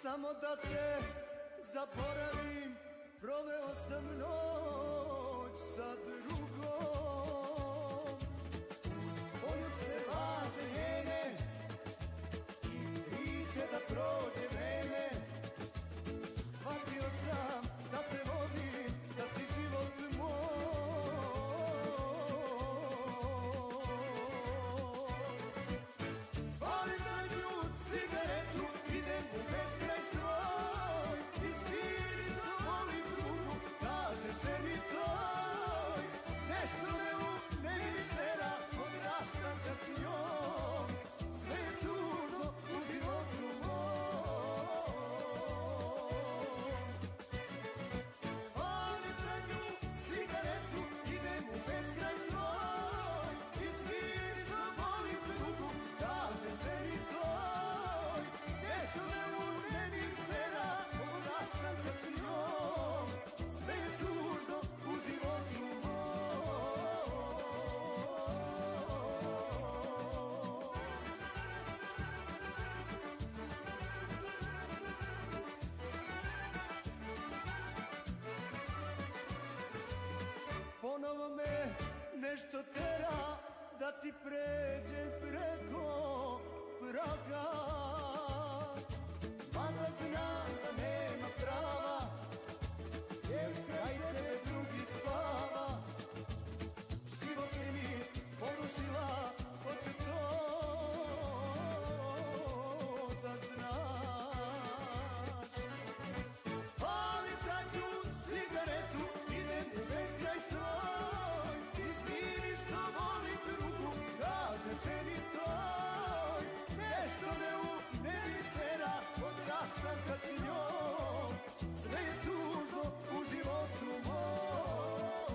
Samo da te zaboravim, proveo sam noć sa drugom. Uz poljubce važe njene i priče da prođe vreme. Shvatio sam da te volim, da si život moj. Palim za nju cigaretu, idem u beskraj svoj i sviri što volim drugu, kaže ženi toj. Nešto me u meni tera od rastanka s njom, sve je tužno u životu mom. Palim za nju cigaretu, idem u beskraj svoj i sviri što volim drugu, kaže ženi toj. Nešto me u meni tera od rastanka s njom, sve je tužno u životu mom. Ponovo me nešto tera da ti pređem preko praga, mada znam da nema prava, jer kraj tebe drugi spava. Život si mi porušila, hoće to da znaš. Palim za nju cigaretu, idem u beskraj svoj i sviri što volim drugu, kaže ženi toj. Nešto me u meni tera od rastanka s njom, sve je tužno u životu mom.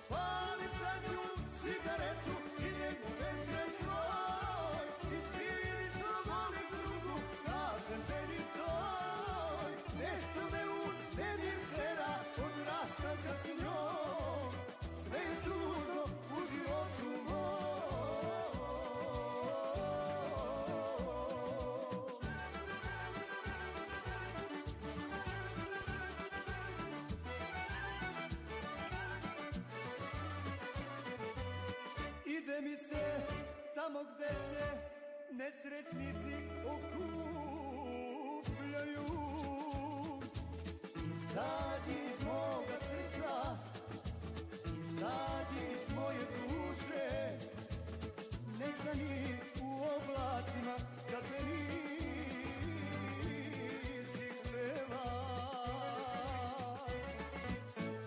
Palim za nju cigaretu, idem u beskraj svoj i sviri što volim drugu, kažem ženi toj. Nešto me u meni tera od rastanka s njom, sve je tužno u životu mom. Ide mi se tamo gde se nesrećnici okupljaju. Izađi iz moga srca, izađi iz moje duše, nestani u oblacima kad me nisi htjela.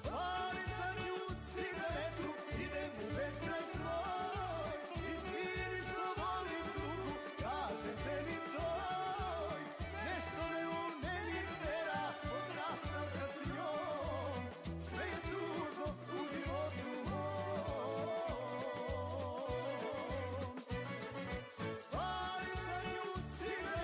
Palim za nju cigaretu, idem u beskraj svoj i sviri što volim drugu, kažem ženi toj. Nešto me u meni tera od rastanka s njom, sve je tužno u životu mom. Palim za nju cigaretu,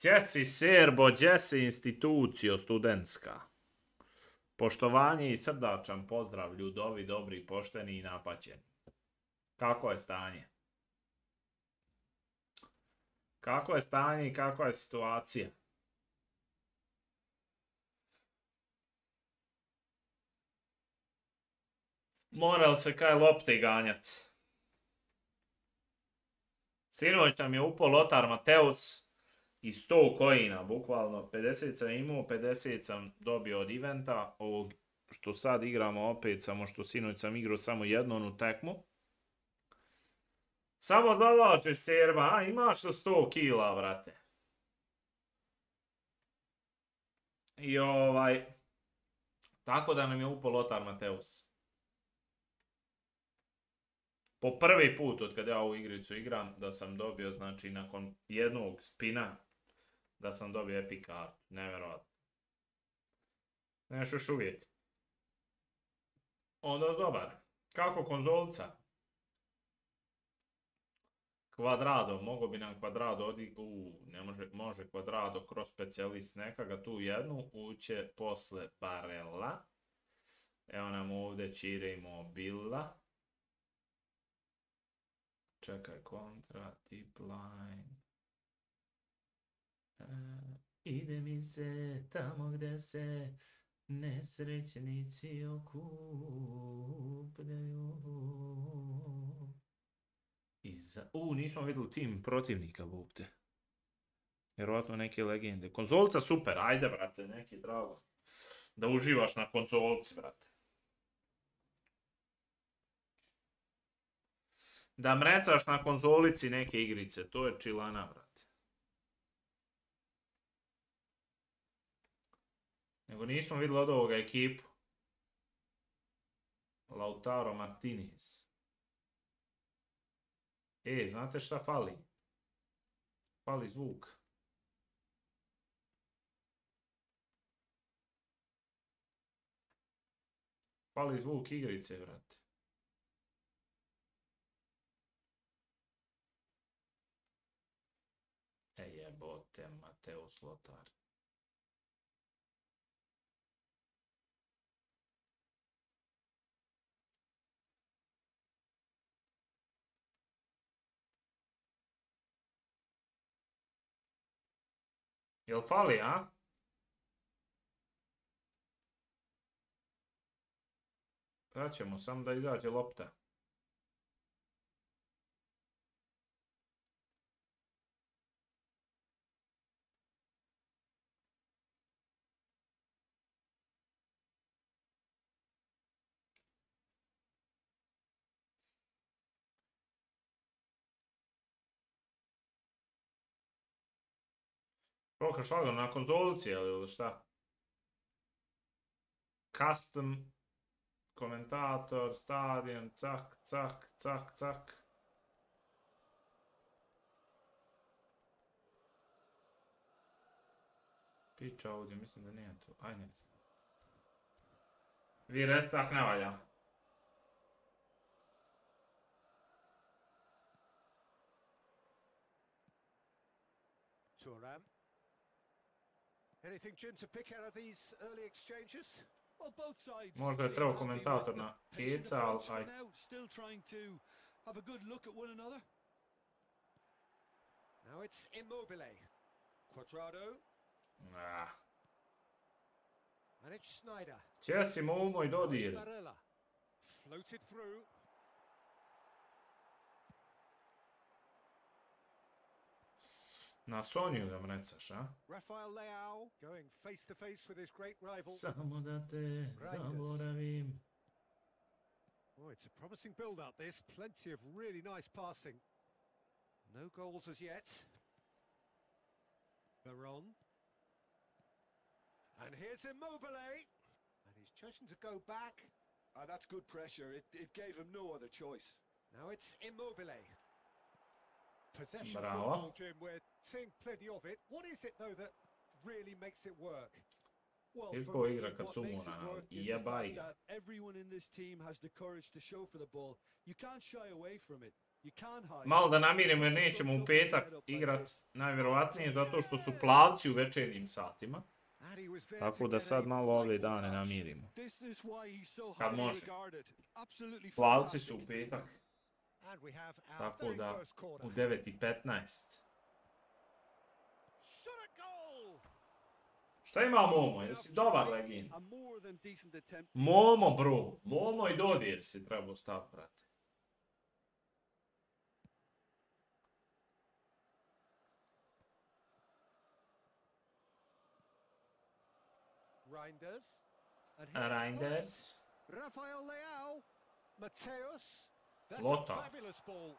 Gdje si Serbo, gdje si institucijo studentska? Poštovanje i srdačan pozdrav ljudovi, dobri, pošteni i napaćeni. Kako je stanje? Kako je stanje i kakva je situacija? Mora li se kaj lopte ganjati? Sinoć nam je upao Lothar Matthäus i 100 coina, bukvalno 50 sam imao, 50 sam dobio od eventa, ovog što sad igramo opet, samo što sinoć sam igrao samo jednu onu tekmu. Samo zalažeš Serba, a imaš 100 kila, vrate. I tako da nam je upao Lothar Matthäus. Po prvi put od kada ja ovu igricu igram, da sam dobio, znači, nakon jednog spina, da sam dobio epic kartu. Nevjerojatno. Neš još uvijek. Onda dobar. Kako konzolica? Quadrado, mogo bi nam Quadrado ne može Quadrado kroz specijalist neka tu jednu, uće posle Barella. Evo nam ovdje Čire Immobila. Čekaj, kontra, tip line. Ide mi se tamo gde se nesrećnici okupljaju. Nismo vidjeli tim protivnika, bukte. Vjerovatno neke legende. Konzolica super, ajde, brate, neki drago. Da uživaš na konzolici, brate. Da mrecaš na konzolici neke igrice, to je čilana, brate. Nego nismo vidjeli od ovoga ekipu. Lautaro Martinez. Znate šta fali? Fali zvuk. Fali zvuk igrice, brate. Jebote, Matthäus Lothar. Jel fali, a? Da ćemo, samo da izađe lopta. Koliko šlago, na konzolici, ili šta? Custom, komentator, stadion, cak, cak, cak, cak. Pića ovdje, mislim da nije to. Aj, ne znam. Vi reci tak ne valja. Turam. Anything, Jim, to pick out of these early exchanges? Well, both sides. Možda je trebao komentator na Keca, ali aj. Still trying to have a good look at one another. Now it's Immobile. Quadrado. And it's Snyder. Če si mu moj dodir. Floated through. Na Sonju da mrecaš, a? Rafael Leao going face to face with his great rival. Samo da te zaboravim. Oh, it's a promising build-up this. Plenty of really nice passing. No goals as yet. Veron. And here's Immobile. And he's chosen to go back. That's good pressure. It gave him no other choice. Now it's Immobile. Possession Bravo. football, Jim. We're seeing plenty of it. What is it, though, that really makes it work? Well, Ili for ko me, igra kad what su makes it mora, work is the jebaj fact ga. that everyone in this team has the courage to show for the ball. You can't shy away from it. You can't hide. Malo da namirimo jer nećemo u petak igrat najvjerovatnije zato što su plavci u večernjim satima. And he was there Tako to da get sad a malo ove vital dane touch. namirimo. This is why he's so Kad highly može. regarded. Absolutely Plavci su fantastic. u petak, And we have our tako very da first corner. u 9:15. Shot at goal. Šta ima Momo? Jesi dobar Legin? A more than decent attempt. Momo bro, Momo i Dodir si trebao staviti, brate. Reinders. And here's Reinders. Rafael Leao. Mateus. That's Lotta. a fabulous ball.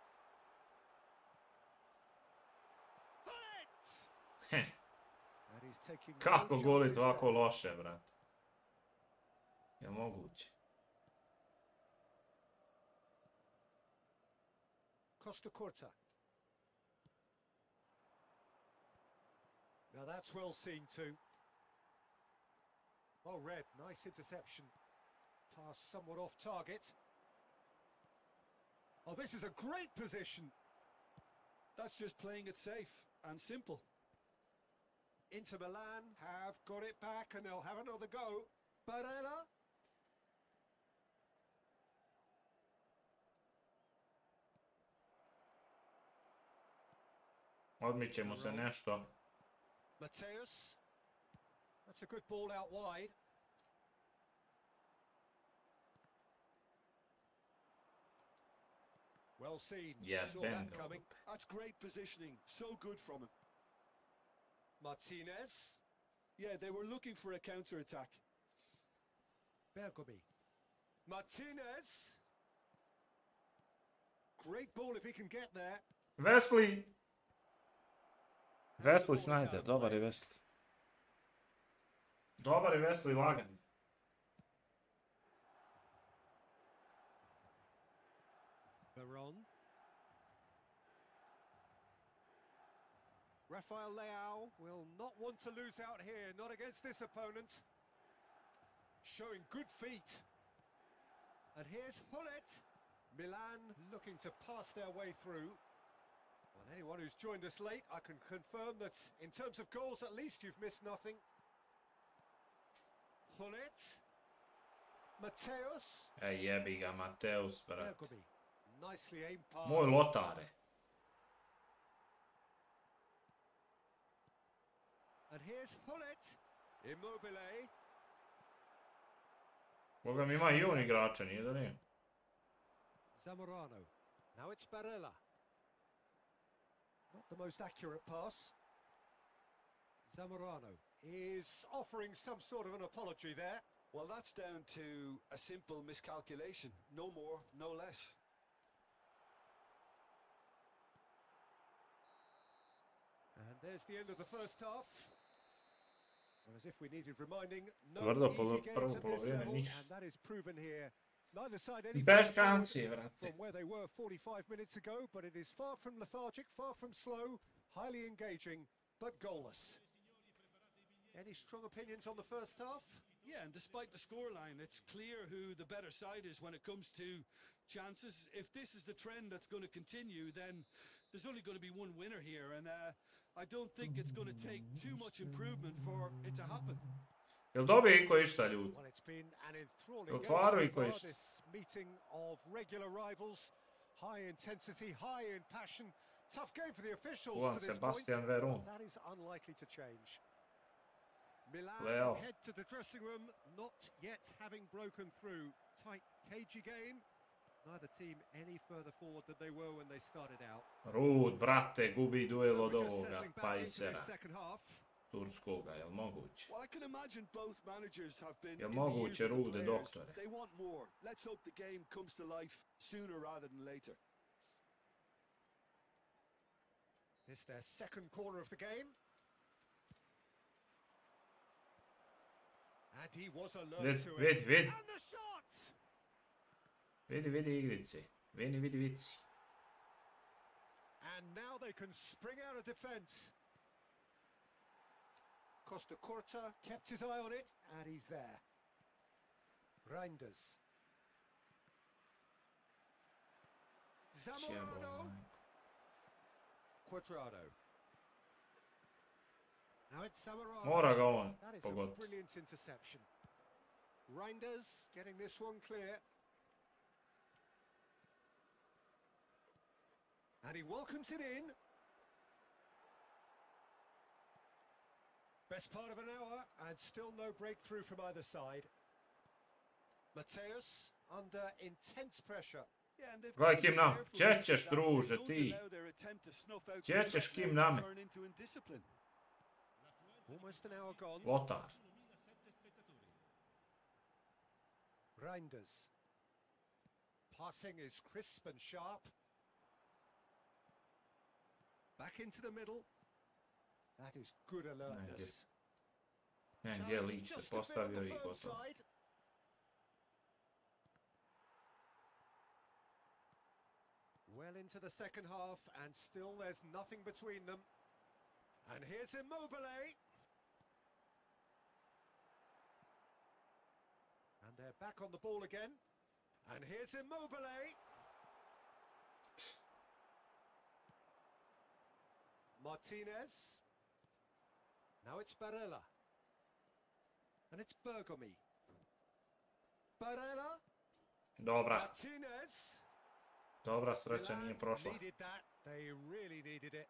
Hullet! Heh, And he's taking kako no golit chances ovako there. loše, brate? Je moguće? Costa Curta. Now that's well seen too. Oh, Red, nice interception. Pass somewhat off target. Oh, this is a great position. That's just playing it safe and simple. Inter Milan have got it back and they'll have another go. Barella. Odmićemo se nešto. Mateus. That's a good ball out wide. Well seen. Yeah, Saw bingo. that coming. That's great positioning. So good from him. Martinez. Yeah, they were looking for a counter-attack. Bergomi. Martinez. Great ball if he can get there. Wesley! Wesley Snyder, dobar je Wesley. Dobar je Wesley, lagan. Veron. Rafael Leao will not want to lose out here, not against this opponent. Showing good feet. And here's Hullet. Milan looking to pass their way through. Well, anyone who's joined us late, I can confirm that in terms of goals, at least you've missed nothing. Hullet. Mateus. Jebi ga, Mateus, brate. Bergomi. Nicely aimed pass. Moj lotare. And here's Hullet. Immobile. Boga mi ima i on igrača, nije da nije. Zamorano. Now it's Barella. Not the most accurate pass. Zamorano is offering some sort of an apology there. Well, that's down to a simple miscalculation. No more, no less. And there's the end of the first half. Well, as if we needed reminding, no Tvrdo easy games prvo at this polovrijeme level, ništa. and that is proven here. Neither side any Bez further forward šanse, brate. from where they were 45 minutes ago, but it is far from lethargic, far from slow, highly engaging, but goalless. Any strong opinions on the first half? Yeah, and despite the scoreline, it's clear who the better side is when it comes to chances. If this is the trend that's going to continue, then there's only going to be one winner here, and I don't think it's going to take too much improvement for it to happen. Jel dobio iko išta, ljudi? Well, it's been an enthralling game Otvarao so iko far, išta. this meeting of regular rivals. High intensity, high in passion. Tough game for the officials Juan to this Sebastian point. Veron. That is unlikely to change. Milan Leo. head to the dressing room, not yet having broken through. Tight, cagey game. Neither team any further forward than they were when they started out. Rud, brate, gubi duel So od we're just ovoga settling back into this Pajsera. second half. Turskoga, jel moguće? Well, I can imagine both managers have been Jel in the ears moguće, of the Rude, players. doktore? They want more. Let's hope the game comes to life sooner rather than later. This their second corner of the game. And he was alert Vidi, to it. vidi, vidi. And the shot! Vidi, vidi igrice. Vidi, vidi, vici. And now they can spring out of defence. Costa Curta kept his eye on it, and he's there. Reinders. Zamorano. Quadrado. Now it's Zamorano. Mora ga on That is a pogoditi. brilliant interception. Reinders getting this one clear. And he welcomes it in. Best part of an hour and still no breakthrough from either side. Mateus under intense pressure. Yeah, and they've Gledaj got to Kim be nam, careful gdje here ćeš that they druže don't ti? allow their attempt to snuff out Gdje the ćeš threat Kim now to name? turn into indiscipline. Almost an hour gone. Lotar. Reinders. Passing is crisp and sharp. Back into the middle. That is good alertness. Ne, gdje lik se Just a bit on postavio the i firm gotovo. side. Well into the second half and still there's nothing between them. And here's Immobile. And they're back on the ball again. And here's Immobile. Martinez. Now it's Barella. And it's Bergomi. Barella. Dobra, Martinez. dobra sreća nije prošla. Needed that. They really needed it.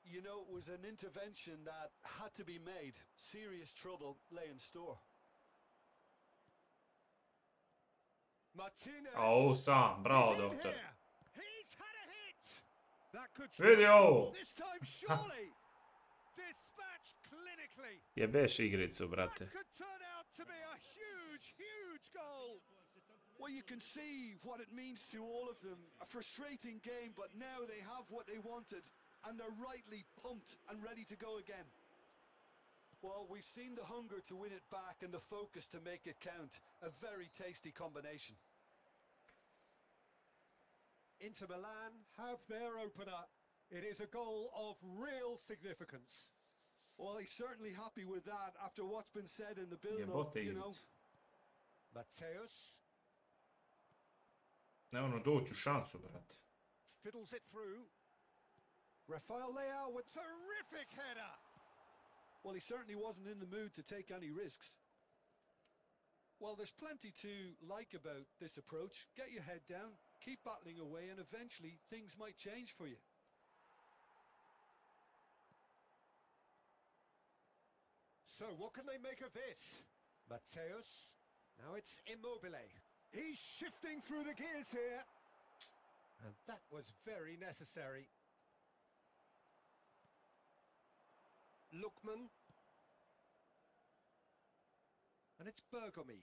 You know, it was an intervention that had to be made. Serious trouble lay in store. Martinez. A ovo sam, bravo He's in doktor. here. He's had a hit. That could Vidi stop ovo. trouble this time surely. Dispatched clinically. Jebeš igricu, brate. That could turn out to be a huge goal. Well, you can see what it means to all of them. A frustrating game, but now they have what they wanted, and they're rightly pumped and ready to go again. Well, we've seen the hunger to win it back and the focus to make it count. A very tasty combination. Inter Milan have their opener. It is a goal of real significance. Well, he's certainly happy with that after what's been said in the build-up, Jebote you know. igrica. Mateus Ne ono doći u šansu, brate. fiddles it through. Rafael Leao with terrific header. Well, he certainly wasn't in the mood to take any risks. Well, there's plenty to like about this approach. Get your head down, keep battling away, and eventually things might change for you. So what can they make of this? Mateus. Now it's Immobile. He's shifting through the gears here. And that was very necessary. Lookman. And it's Bergomi.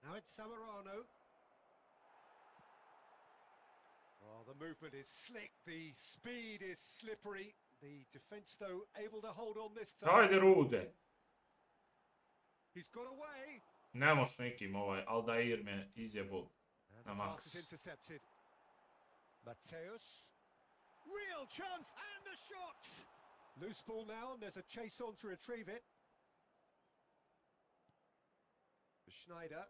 Now it's Zamorano. Oh, the movement is slick. The speed is slippery. The defence, though, able to hold on this time. Hajde, Rude. He's got away. Ne moš nikim Aldair me izjebu And na the pass is maks. intercepted. Mateus. Real chance and a shot. Loose ball now, and there's a chase on to retrieve it. Schneider.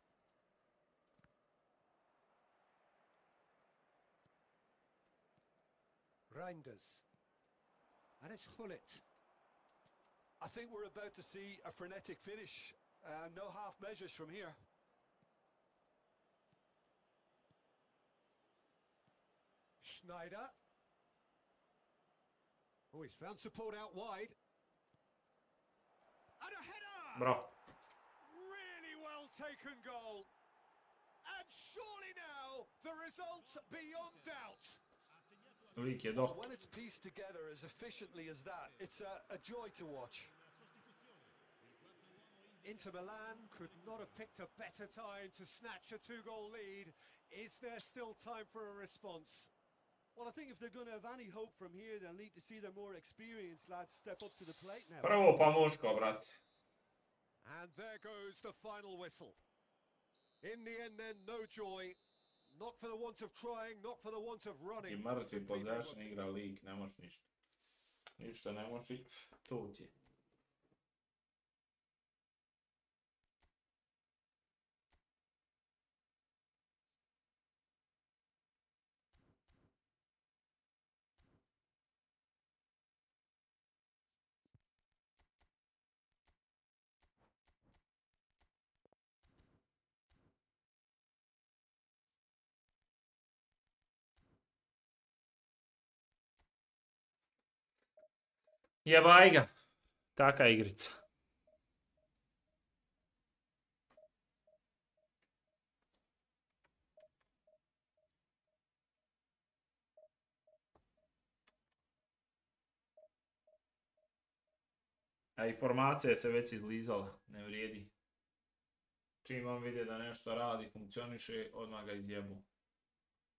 Reinders. And it's Hullet. I think we're about to see a frenetic finish. No half measures from here. Schneider. Oh, he's found support out wide. And a header! Bro. Really well taken goal. And surely now, the result's beyond doubt. Lik je Well, doktor. when it's pieced together as efficiently as that, it's a joy to watch. Inter Milan could not have picked a better time to snatch a two-goal lead. Is there still time for a response? Well, I think if they're going to have any hope from here, they'll need to see their more experienced lads step up to the plate now. Prvo pa muško, brate. And there goes the final whistle. In the end then, no joy. Not for the want of trying, not for the want of I running. mrtvi Simply they were pozašan igra lik, ne moš ništa. Ništa ne moš i tu ti je. Jebaj ga. Taka igrica. A informacija se već izlizala, ne vrijedi. Čim on vidi da nešto radi, funkcioniše, odmah ga izjebu.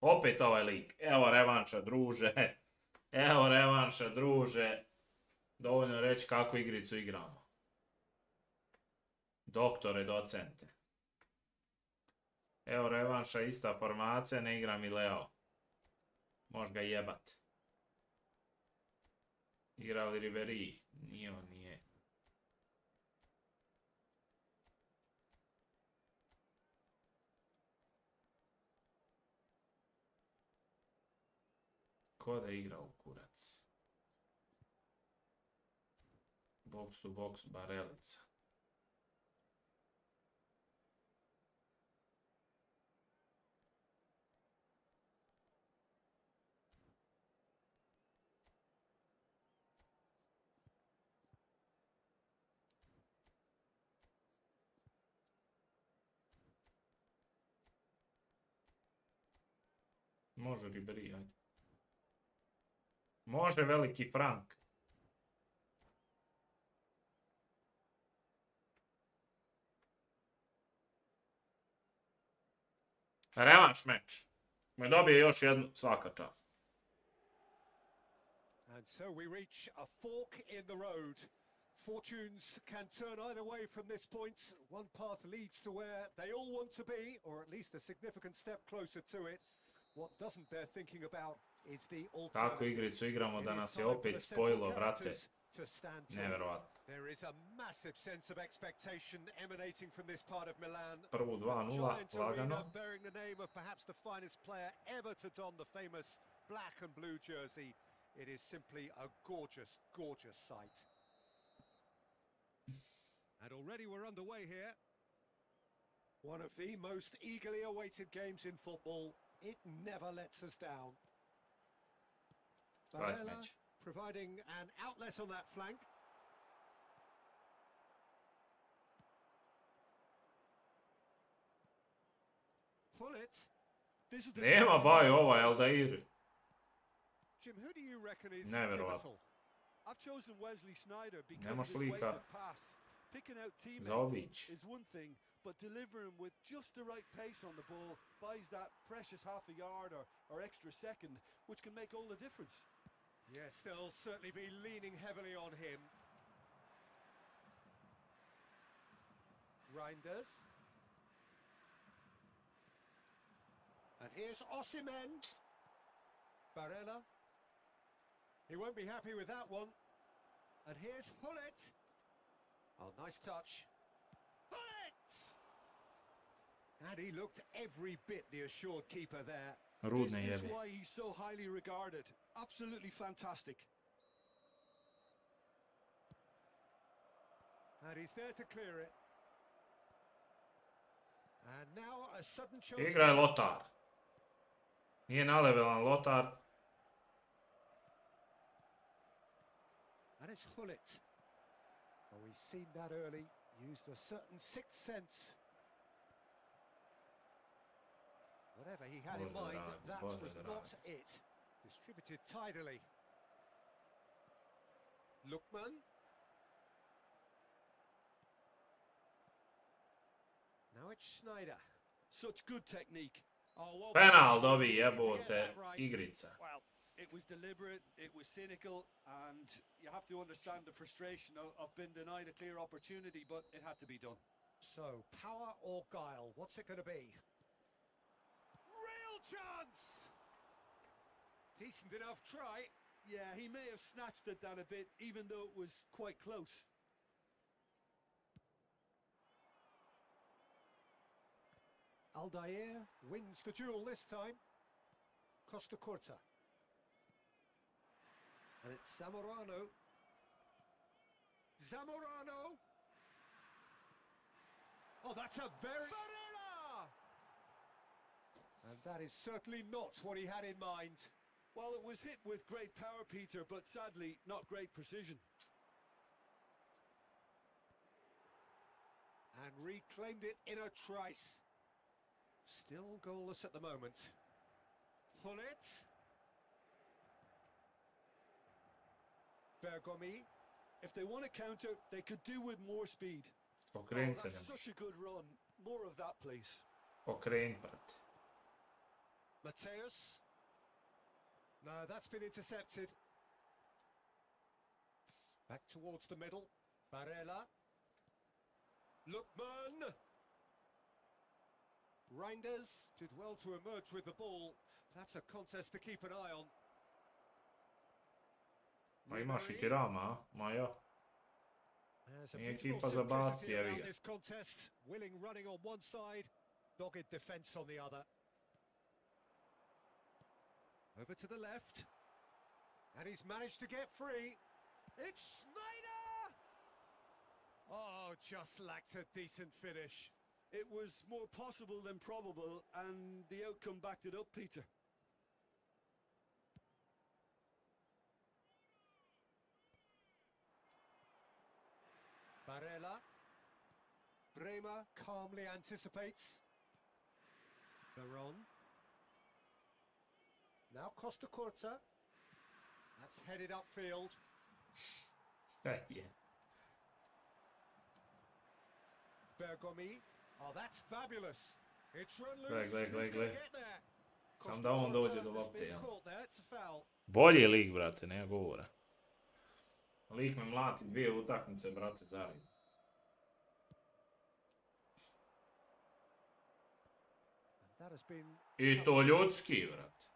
Opet ovaj lik. Evo revanša, druže. Evo revanša, druže. Dovoljno reći kako igricu igramo. Doktore, docente. Evo revanša, ista formacija, ne igra mi Leo. Može ga jebat. Igra li Ribéry? Nije on, nije. Ko da igra u kurac? Box to box, Barelica. Može Ribéry, ajde. Može veliki Frank. Revanš meč. Me dobije još jednu, svaka čast. And so we reach a fork in the road. Fortunes can turn either way from this point. One path leads to where they all want to be, or at least a significant step closer to it. What doesn't bear thinking about is the alternative. Kako igricu igramo da nas je opet spojilo, brate. Neverovatno. There is a massive sense of expectation emanating from this part of Milan. Prvu 2-0, lagano. Bearing the name of perhaps the finest player ever to don the famous black and blue jersey. It is simply a gorgeous, gorgeous sight. And already we're underway here. One of the most eagerly awaited games in football. It never lets us down. Nice match. Providing an outlet on that flank. Pull it. Nema baj ovaj Aldair. Jim, who do you reckon is Neverovatno. I've chosen Wesley Sneijder because of his weight of pass. Picking out teammates is one thing, but delivering with just the right pace on the ball buys that precious half a yard or extra second, which can make all the difference. Yes, they'll certainly be leaning heavily on him. Reinders. And here's Osimhen. Barella. He won't be happy with that one. And here's Hullet. Oh, nice touch. Hullet! And he looked every bit the assured keeper there. This is why he's so highly regarded. Absolutely fantastic. And he's there to clear it. And now a sudden chance. Igra je Lotar. Nije nalevelan Lotar. And it's Hullet. Oh, we've seen that early. Used a certain sixth sense. Whatever he had in mind, that was not it. Distributed tidily. Lookman. Now it's Sneijder. Such good technique. Oh, Penal dobi, jebote, igrica. Well, it was deliberate, it was cynical, and you have to understand the frustration of being denied a clear opportunity, but it had to be done. So, power or guile, what's it going to be? Real chance! Decent enough try. Yeah, he may have snatched at that a bit, even though it was quite close. Aldair wins the duel this time. Costa Curta. And it's Zamorano. Zamorano! Oh, that's a very... Barella! And that is certainly not what he had in mind. Well, it was hit with great power, Peter, but sadly, not great precision. And reclaimed it in a trice. Still goalless at the moment. Hullet. Bergomi. If they want to counter, they could do with more speed. Okrenut se That's ne može. such a good run. More of that, please. Okrenut, brate. Mateus. No, that's been intercepted. Back towards the middle. Barella. Lookman. Reinders did well to emerge with the ball. That's a contest to keep an eye on. Ma imaš i Tirama, a? Ma ja. There's a Nije beautiful ekipa za baci, simplicity jevi around ga. this contest. Willing running on one side, dogged defence on the other. Over to the left. And he's managed to get free. It's Snyder! Oh, just lacked a decent finish. It was more possible than probable, and the outcome backed it up, Peter. Barella. Bremer calmly anticipates. Veron. Now Costa Curta. That's headed upfield. Je. Bergomi. Oh, that's fabulous. It's run loose. Gled, gled, gled, Who's gonna gled. get there? Sam Costa da on Curta dođe do has lopte, been jel? caught there. It's a foul. Bolji je lig, brate, nema govora. Lik me mlati 2 utakmice, brate, zaredom. And that has been I to ljudski, brate.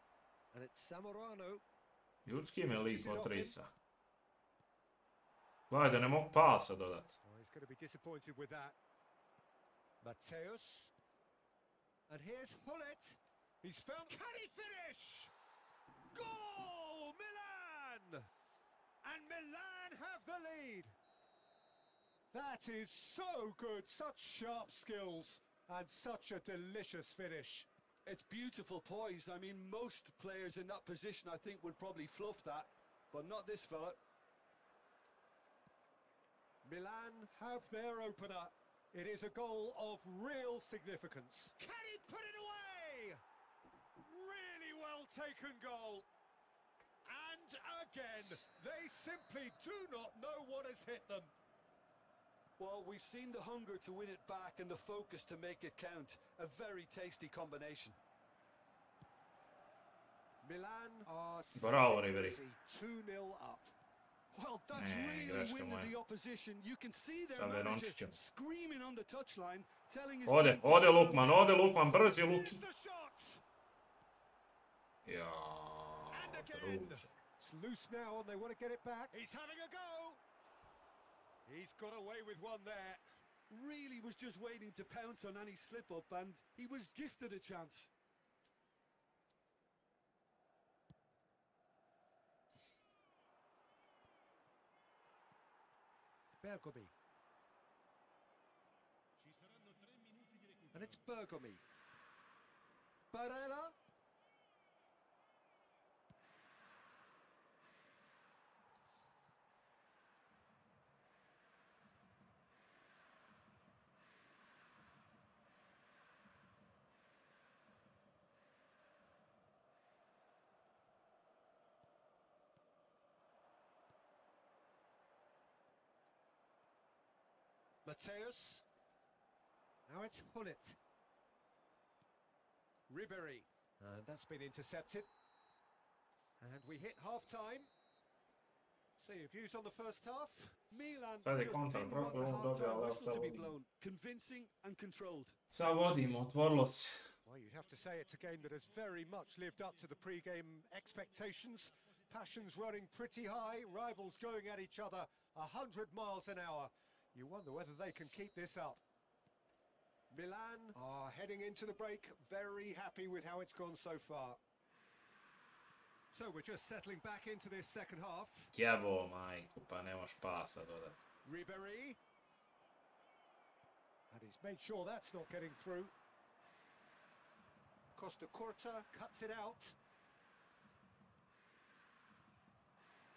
and it's Zamorano. Ljudski me lik otrisa. Gledaj da ne mogu pasa dodat. Oh, he's going to be disappointed with that. Mateus. And here's Hullet. He's found. Can he finish? Goal! Milan! And Milan have the lead. That is so good. Such sharp skills and such a delicious finish. It's beautiful poise. I mean, most players in that position, I think, would probably fluff that, but not this fella. Milan have their opener. It is a goal of real significance. Can he put it away? Really well taken goal. And again, they simply do not know what has hit them. Well, we've seen the hunger to win it back and the focus to make it count. A very tasty combination. Milan are Bravo, sitting Ribery. pretty, 2-0 up. Well, that's really greška winning moja. the opposition. You can see their Sa manager Verončićem. screaming on the touchline, telling his Ode, team to ode calm Lukman, down. ode Lukman, brzi Here's Luki. the shot. Ja, And again. druže. It's loose now and they want to get it back. He's having a go. He's got away with one there. Really was just waiting to pounce on any slip-up, and he was gifted a chance. Bergomi. And it's Bergomi. Barella. Mateus. Now it's Hullet. Ribery. And that's been intercepted. And we hit half-time. So your views on the first half? Milan Sad je just kontra, didn't want the prošlo on dobio, half-time ali whistle sad to be vodimo. blown. Convincing and controlled. Sad vodimo, otvorilo se. Well, you'd have to say it's a game that has very much lived up to the pre-game expectations. Passions running pretty high, rivals going at each other 100 miles an hour. You wonder whether they can keep this up. Milan are heading into the break, very happy with how it's gone so far. So we're just settling back into this second half. Jebo, majku, pa ne moš pasa dodat. Ribery. And he's made sure that's not getting through. Costa Curta cuts it out.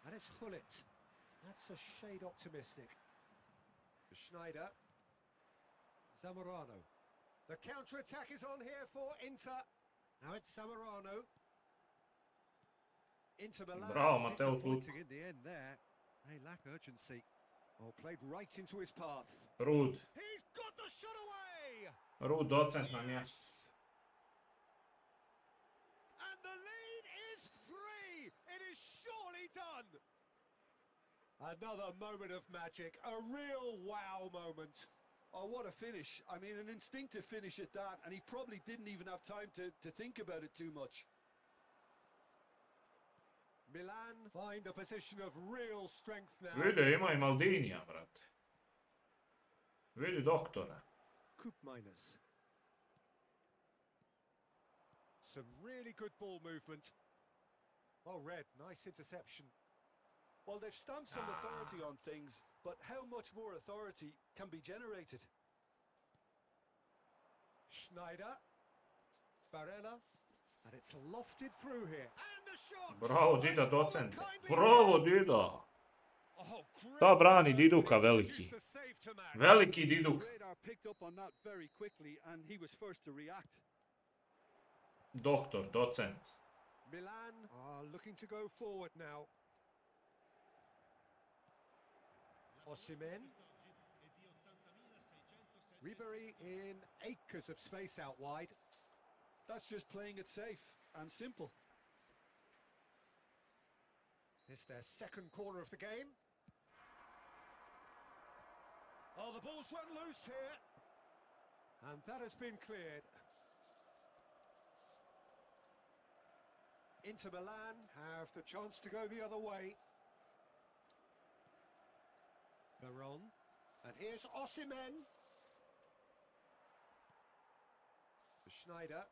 And it's Hullet. That's a shade optimistic. Schneider. Zamorano. The counter-attack is on here for Inter. Now it's Zamorano. Inter Milan. Bravo, Matteo Flut. Disappointing in the end there. They lack urgency. Oh, played right into his path. Rud. He's got the shot away! Rud, docent na mjestu. And the lead is 3! It is surely done! Another moment of magic, a real wow moment. Oh, what a finish. I mean, an instinctive finish at that, and he probably didn't even have time to think about it too much. Milan find a position of real strength now. Vidi, ima i Maldinija, brate. Vidi doktora. Coupe miners. Some really good ball movement. Oh, Red, nice interception. Well, they've stamped some authority on things, but how much more authority can be generated? Schneider. Barella. And it's lofted through here. And the shot! Bravo, Dida, docente. Bravo, Dida. Oh, great. Da brani Diduka veliki. Used the save to match. Veliki Diduk. Radar picked up on that very quickly, and he was first to react. Doktor, docent. Milan are looking to go forward now. Osimhen. Ribery in acres of space out wide. That's just playing it safe and simple. It's their second corner of the game. Oh, the ball's run loose here. And that has been cleared. Inter Milan have the chance to go the other way. Veron. And here's Osimhen. Schneider.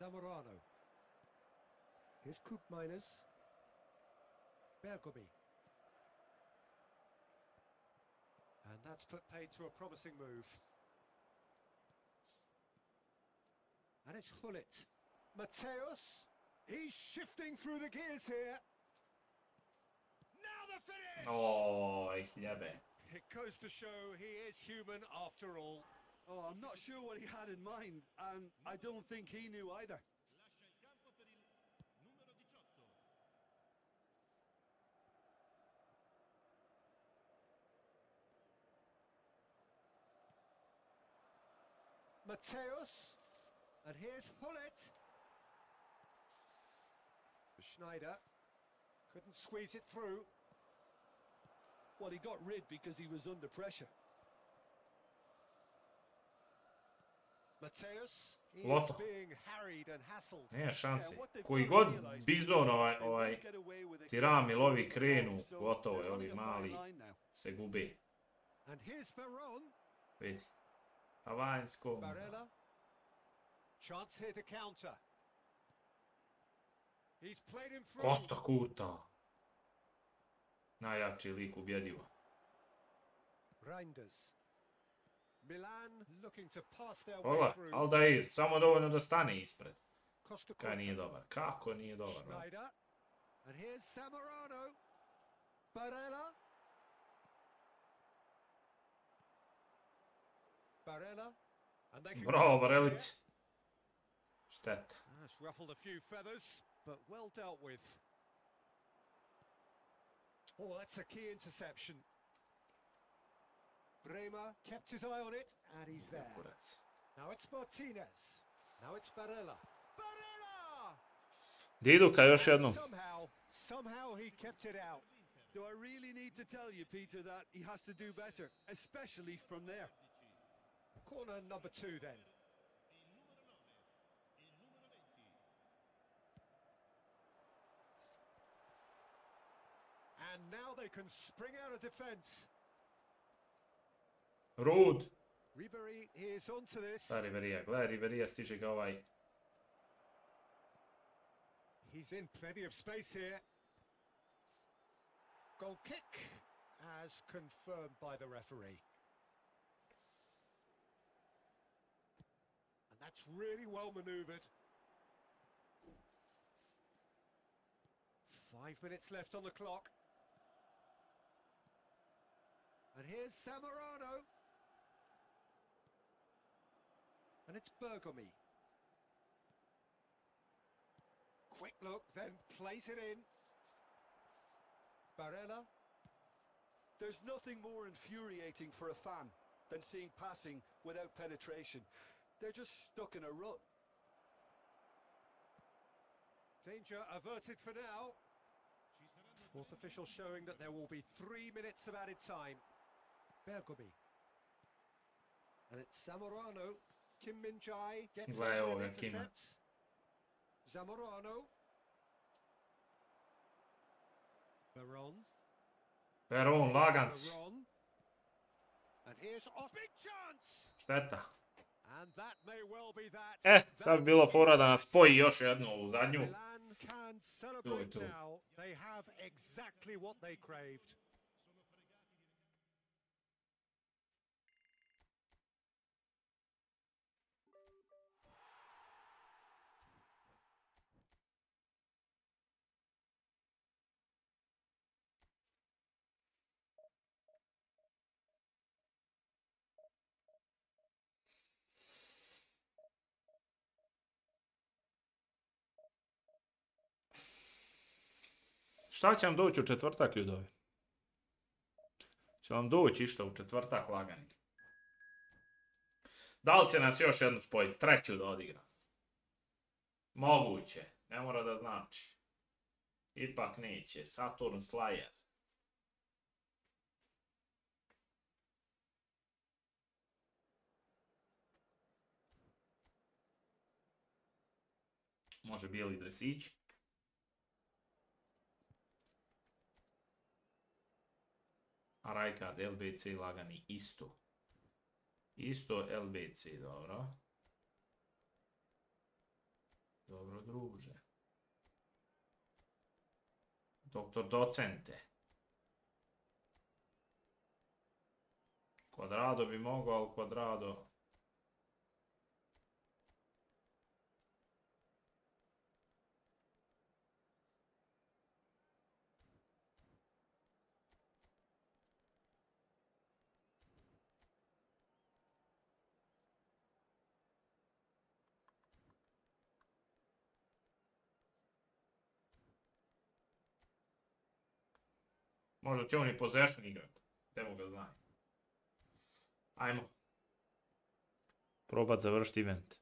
Zamorano. Here's Coupe miners. Bergomi. And that's put paid to a promising move. And it's Hullet. Mateus. He's shifting through the gears here. Now the finish! Oh, jebe. It goes to show he is human after all. Oh, I'm not sure what he had in mind, and I don't think he knew either. Mateus. And here's Hullet. Schneider. Couldn't squeeze it through. Well, he got rid because he was under pressure. Mateus is Loto. being harried and hassled. Nema šanse. Yeah, what they've Koji got god to realise bizon is ovaj they won't get away with tirami excessive lovi force krenu, now, so gotovo je, they're ovi running a fine mali line now. se gube. And here's Veron. Vidi. A vanjsko. Barella. Chance here to counter. He's played him through. Costa Curta. Najjači lik ubjedivo. Reinders. Milan looking to pass their way Pogledaj, through. Aldair, samo dovoljno da stane ispred. Costa Kaj nije Curta. dobar? Kako nije dobar? brate? Schneider. And here's Zamorano. Barella. Barella. And they can Bravo, counter here. Barelici. Šteta. That's ruffled a few feathers, but well dealt with. Oh, that's a key interception. Bremer kept his eye on it, and he's there. Kurac. Now it's Martinez. Now it's Barella. Barella! Diduka još And jednom. somehow he kept it out. Do I really need to tell you, Peter, that he has to do better, especially from there? Corner number 2 then. And now they can spring out of defence. Rud. Ribery is onto this. Da Riverija, gledaj Riverija stiže ga ovaj. He's in plenty of space here. Goal kick as confirmed by the referee. And that's really well manoeuvred. 5 minutes left on the clock. And here's Zamorano. And it's Bergomi. Quick look, then plays it in. Barella. There's nothing more infuriating for a fan than seeing passing without penetration. They're just stuck in a rut. Danger averted for now. Fourth official showing that there will be 3 minutes of added time. Bergomi. And it's Zamorano. Kim Min-jae gets Gle, in evo and ga Kima. intercepts. Zamorano. Baron. Veron, lagan si. Baron. And here's off. Big chance! Šteta. And that may well be that. Sad bi bilo fora da nas spoji još jednu u zadnju. Milan can celebrate to. now. They have exactly what they craved. Šta će vam doći u četvrtak, ljudovi? Će vam doći išta u četvrtak lagani? Da li će nas još jednu spojiti? Treću da odigra? Moguće. Ne mora da znači. Ipak neće. Saturn Slayer. Može bijeli dresić. A Rajkard, LBC lagani isto. Isto LBC, dobro. Dobro, druže. Doktor Docente. Quadrado bi mogao, ali Quadrado... Možda će on i possession igrat. Temo ga znaju. Ajmo. Probat završiti event.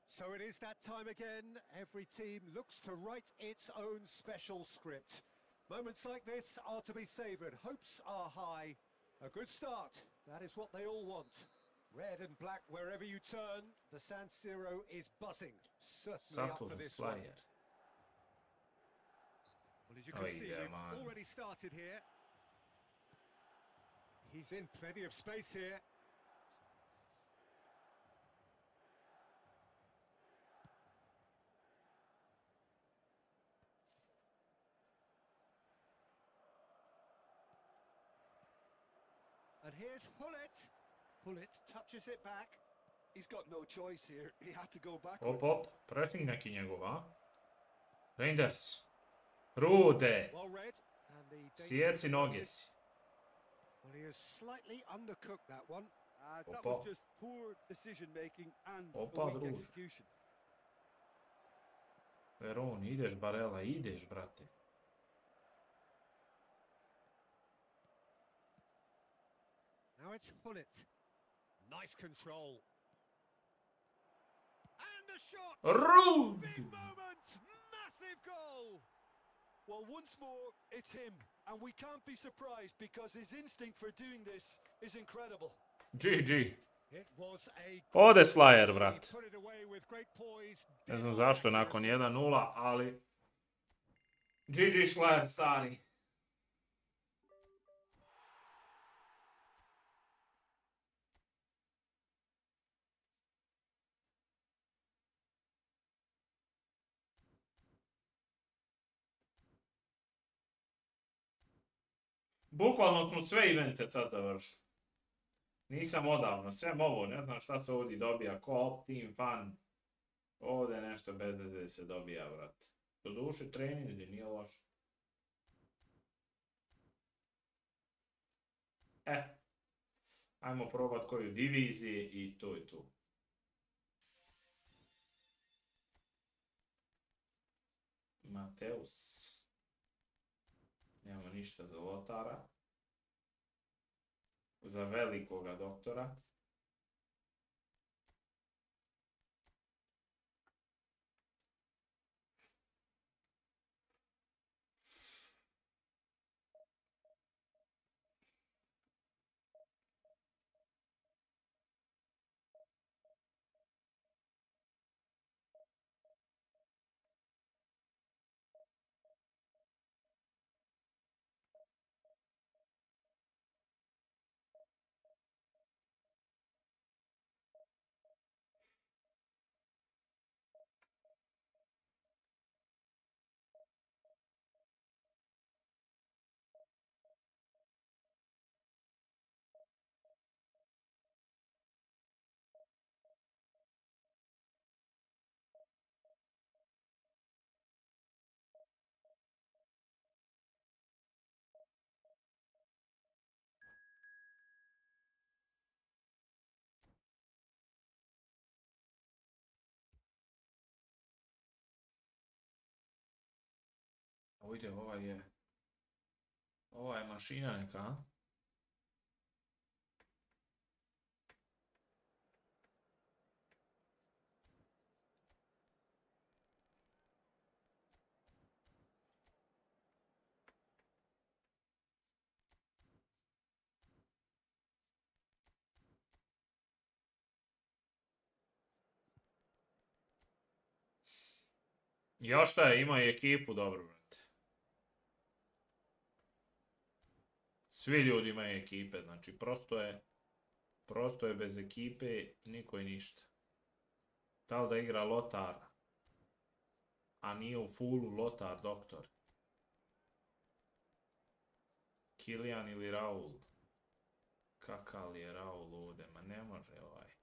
So it is that time again. Every team looks to write its own special script. Moments like this are to be savoured. Hopes are high. A good start. That is what they all want. Red and black wherever you turn. The San Siro is buzzing. Certainly up for Saturn this one. Slayer. Well, as you can see, yeah, we've man. already started here. He's in plenty of space here. And here's Hullet. Hullet touches it back. He's got no choice here. He had to go Op, backwards. op. Pressing neki njegov, a? Reinders. Rude. Well read. And the Sjeci noge si. Well, he has slightly undercooked that one. That Opa. was just poor decision making and Opa, weak druže. execution. Veron, ideš Barela, ideš, brate. Now it's Hullet. Nice control. And a shot! Rude! Big moment! Massive goal! Well, once more, it's him. And we can't be surprised because his instinct for doing this is incredible. GG. It was a Ode Slayer, He brat. put it away with great poise. Ne znam zašto nakon 1-0, ali GG Šler, stari. Bukvalno smo sve evente sad završili. Nisam odavno, sve ovo, ne znam šta se ovdje dobija, co-op, team, fun. Ovdje nešto bez veze se dobija, vrat. Doduše trening, nije loš. Ajmo probat koju diviziju i to je to. Mateus. Nemamo ništa za Lotara. Za velikoga doktora. Ujde, ova je mašina neka, a? Još šta je, ima i ekipu, dobro, brate. Svi ljudi imaju ekipe, znači prosto je bez ekipe, niko i ništa. Da li da igra Lotar, a nije u fullu Lotar, doktor. Kilian ili Raul. Kakav li je Raul ovdje, ma ne može ovaj.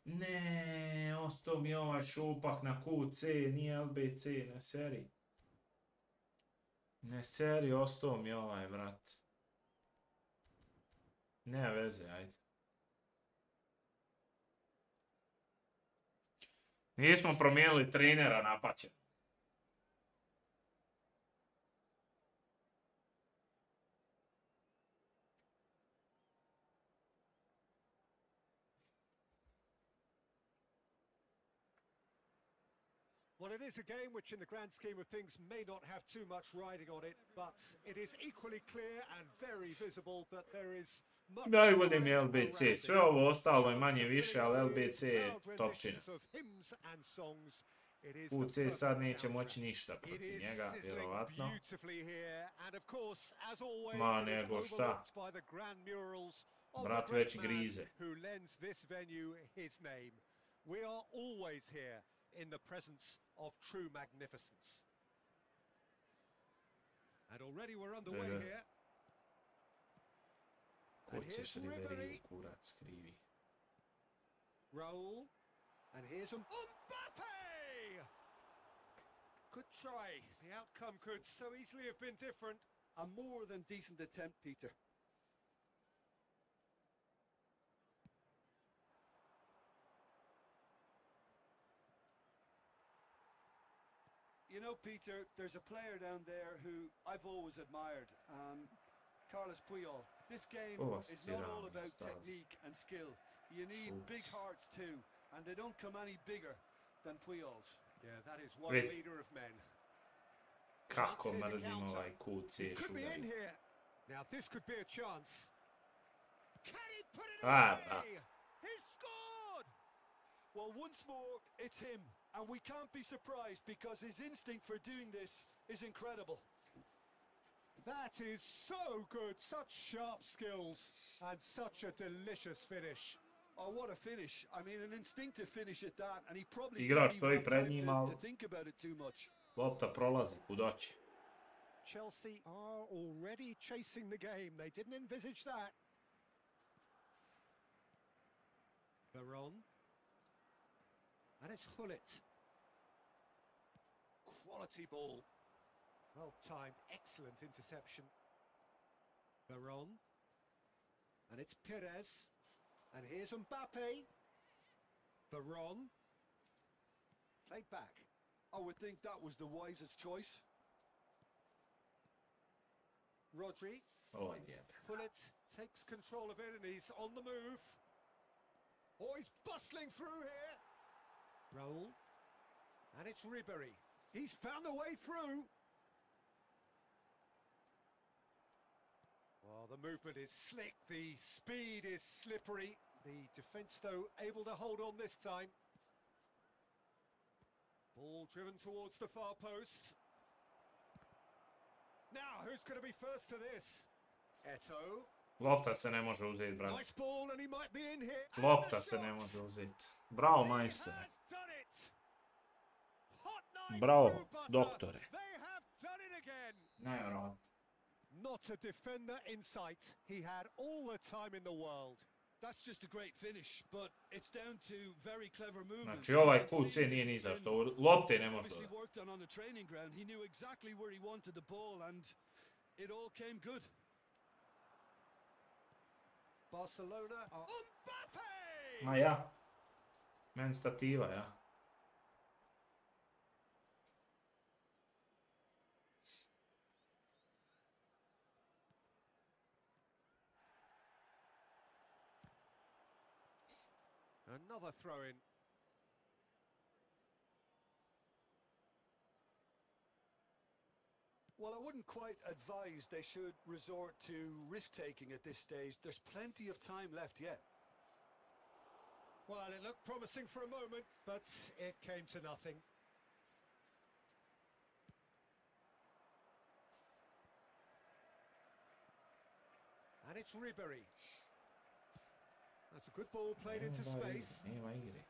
Ne, ostao mi ovaj šupak na QC, nije LBC, ne seri. Ne seri, ostao mi ovaj, vrat. Ne veze, ajde. Nismo promijenili trenera napaćen. Well, it is a game which in the grand scheme of things may not have too much riding on it, but it is equally clear and very visible that there is much Najbolje mi je LBC, sve ovo ostalo je manje više, ali LBC je topčina. QC sad neće moći ništa protiv njega, vjerovatno. Ma nego šta. Brat već grize. In the presence of true magnificence. And already we're underway here. Ko ćeš Ribéry u kurac krivi. Raul. And here's Mbappe! Good try. The outcome could so easily have been different. A more than decent attempt, Peter. You know, Peter, there's a player down there who I've always admired, Carlos Puyol. This game is not all about technique and skill. You need big hearts too, and they don't come any bigger than Puyol's. Yeah, that is one leader of men. Kako mrzim ovaj QC šugari. Now this could be a chance. Can he put it away? He scored! Well, once more, it's him. And we can't be surprised because his instinct for doing this is incredible. That is so good. Such sharp skills and such a delicious finish. Oh, what a finish. I mean, an instinctive finish at that, and he probably Igrač didn't even stoji have pred time njim, to ali think about it too much. lopta prolazi, kudoći. Chelsea are already chasing the game. They didn't envisage that. Veron. And it's Hullet. Quality ball. Well timed, excellent interception. Veron. And it's Perez. And here's Mbappe. Veron. Played back. I would think that was the wisest choice. Rodri. Oh, yeah. Hullet takes control of it and he's on the move. Oh, he's bustling through here. Raul. And it's Ribery. He's found a way through. Well, the movement is slick. The speed is slippery. The defence, though, able to hold on this time. Ball driven towards the far post. Now, who's going to be first to this? Eto'o. Lopta se ne može uzeti, brate. Nice ball, and he might be in here. Lopta se ne može uzeti. Bravo, majstore. He has done it. Hot knife Bravo, through butter. doktore. They have done it again. Nevjerojatno. Not a defender in sight. He had all the time in the world. That's just a great finish, but it's down to very clever movement. Znači, ovaj KC nije ni za što. Lopte ne može Obviously dodati. worked on the training ground. He knew exactly where he wanted the ball, and it all came good. Barcelona are... Mbappe! Ma ja. Men stativa, ja. Another throw-in. Well, I wouldn't quite advise they should resort to risk-taking at this stage. There's plenty of time left yet. Well, it looked promising for a moment, but it came to nothing. And it's Ribery. That's a good ball played into space. Nema igre.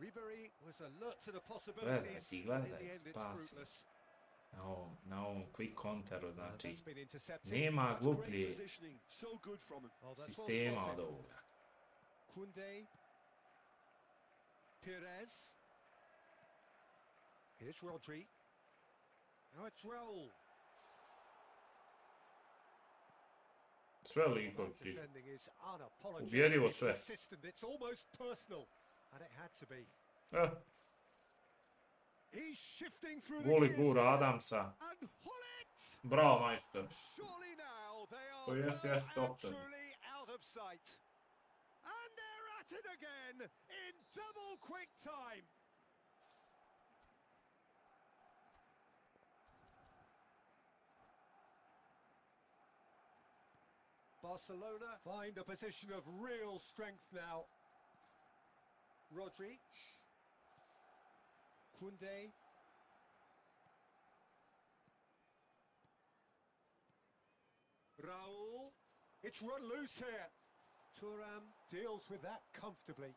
Ribery was alert to the possibilities, Gledajte, but in the gledajte, end it's pasi. fruitless. Na ovom quick counteru, And znači, that's been intercepted. nema That's great gluplje positioning. So good from him. Oh, that's well sistema od spotted. ovoga. Koundé. Perez. Here's Rodri. Now it's Raul. Sve likovi stižu. Defending is unapologetic. Ubjedljivo It's sve. consistent. It's almost personal, and it had to be. He's shifting through the Guli gears gura here. Adamsa. And Hullet! Bravo, majstor. Surely now they are Oh, yes, well yes, and doctor. truly out of sight. And they're at it again in double quick time. Barcelona find a position of real strength now. Rodri. Koundé. Raul. It's run loose here. Thuram deals with that comfortably.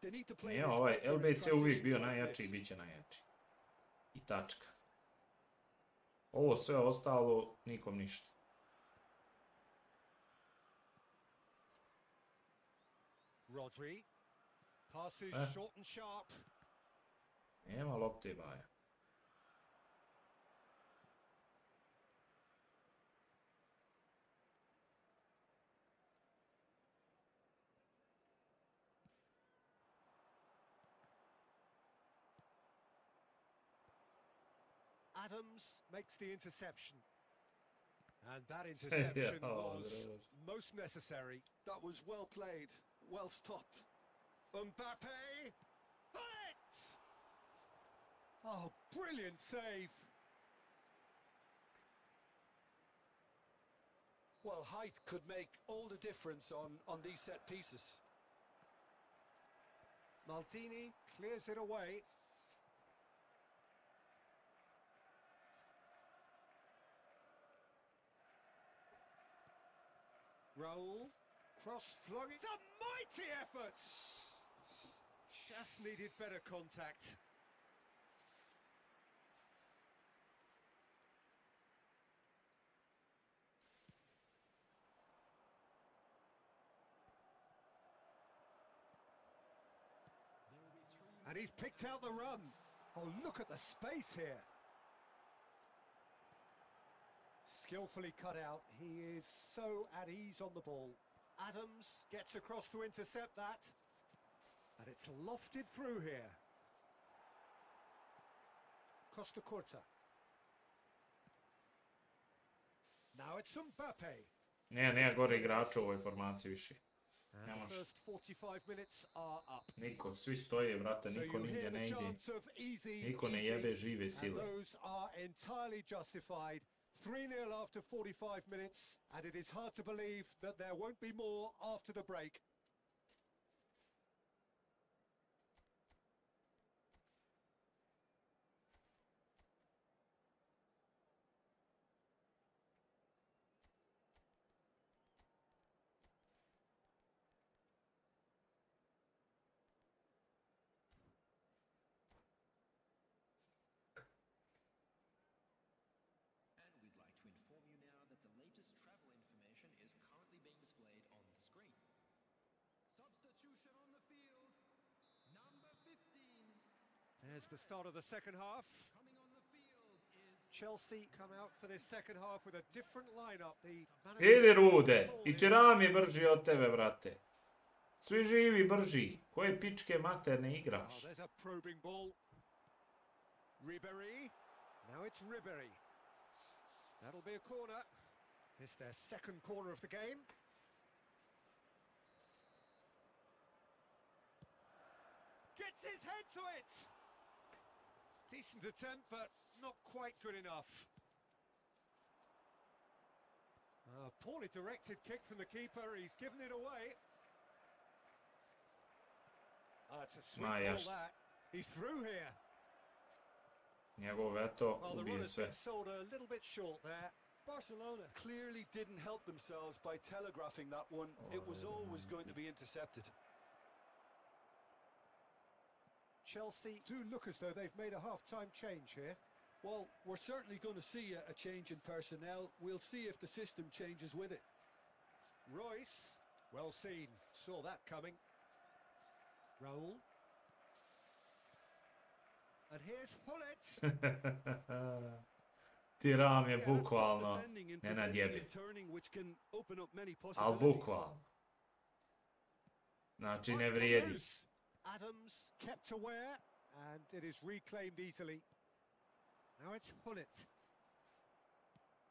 They need to play Nije this ovaj quicker in LBC uvijek bio transitions like najjači i this. bit će najjači. I tačka. Ovo sve ostalo, nikom ništa. Rodri. Passes short and sharp. Nema lopte, baja. Adams makes the interception. And that interception Oh, was gross. most necessary. That was well played, well stopped. Mbappe! Hullet! Oh, brilliant save. Well, height could make all the difference on these set pieces. Maldini clears it away. Raul, cross flung. It's a mighty effort. Just needed better contact. And he's picked out the run. Oh, look at the space here. Skillfully cut out. He is so at ease on the ball. Adams gets across to intercept that. And it's lofted through here. Costa Curta. Now it's Mbappe. Nema gore igrača u ovoj formaciji više. And the first 45 minutes are up. Niko, svi stoje, brate, So niko you nigdje hear ne the ide. chants of easy, Niko ne easy, jebe žive and sile. those are entirely justified. 3-0 after 45 minutes, and it is hard to believe that there won't be more after the break. And we'd like to inform you now that the latest travel information is currently being displayed on the screen. Substitution on the field. Number 15. There's the start of the second half. Coming on the field is Chelsea come out for this second half with a different lineup. The Idi Rude, i Thuram je brži od tebe, brate. Svi živi brži. Koje pičke materne Oh, igraš? there's a probing ball. Ribéry. Now it's Ribéry. That'll be a corner. It's their second corner of the game. Gets his head to it. Decent attempt, but not quite good enough. Poorly directed kick from the keeper. He's given it away. It's a sweet ball jasno. that. He's through here. Njegov veto Well, the ubije runner's sve. been sold a little bit short there. Barcelona clearly didn't help themselves by telegraphing that one. It was always going to be intercepted. Chelsea do look as though they've made a half-time change here. Well, we're certainly going to see a change in personnel. We'll see if the system changes with it. Royce, well seen, saw that coming. Raul. And here's Hullet. Thuram je Yeah, that's top bukvalno defending and ne na preventing djebi. and turning, which can open up many Al possibilities. bukvalno. Znači ne Wants to vrijedi. lose. Adams kept aware, and it is reclaimed easily. Now it's Hullet.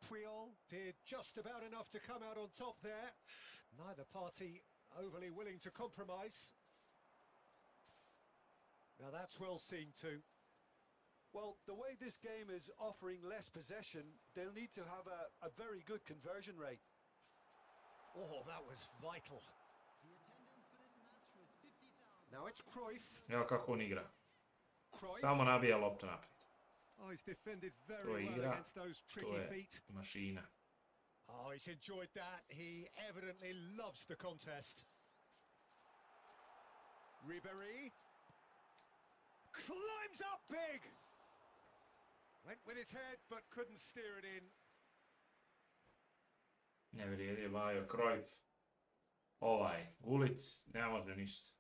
Puyol did just about enough to come out on top there. Neither party overly willing to compromise. Now that's well seen too. Well, the way this game is offering less possession, they'll need to have a very good conversion rate. Oh, that was vital. The attendance for this match was 50,000. Now it's Cruyff. Evo kako on igra. Cruyff. Samo nabija loptu naprijed. Oh, he's defended very To je well igra, against those to tricky je feet. mašina. Oh, he's enjoyed that. He evidently loves the contest. Ribéry climbs up big. Went with his head, but couldn't steer it in. Ne vrijedi Bajo Cruyff. Ovaj, Gulic, ne može ništa.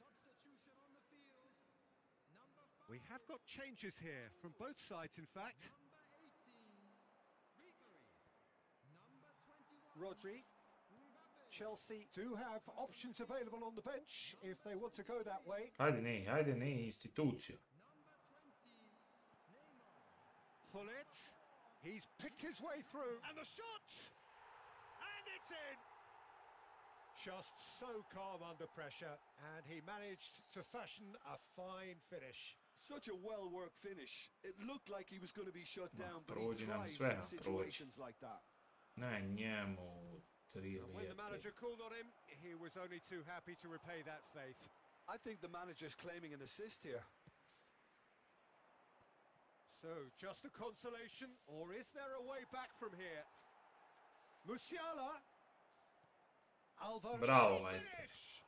Substitution on the field. Number 5. We have got changes here from both sides, in fact. Number 18. Ribéry. Number 21. Rodri Mbappe. Chelsea do have options available on the bench if they want to go that way. Hajde ne, instituciju. Hullet, he's picked his way through, and the shot! And it's in! Just so calm under pressure, and he managed to fashion a fine finish. Such a well-worked finish. It looked like he was going to be shut Ma, down, but he prođi nam thrives sve, in situations like that. Ne njemu, 3 And when the manager lijepe. called on him, he was only too happy to repay that faith. I think the manager's claiming an assist here. So, just a consolation, or is there a way back from here? Musiala. Alvarez. Bravo, majster. Finish!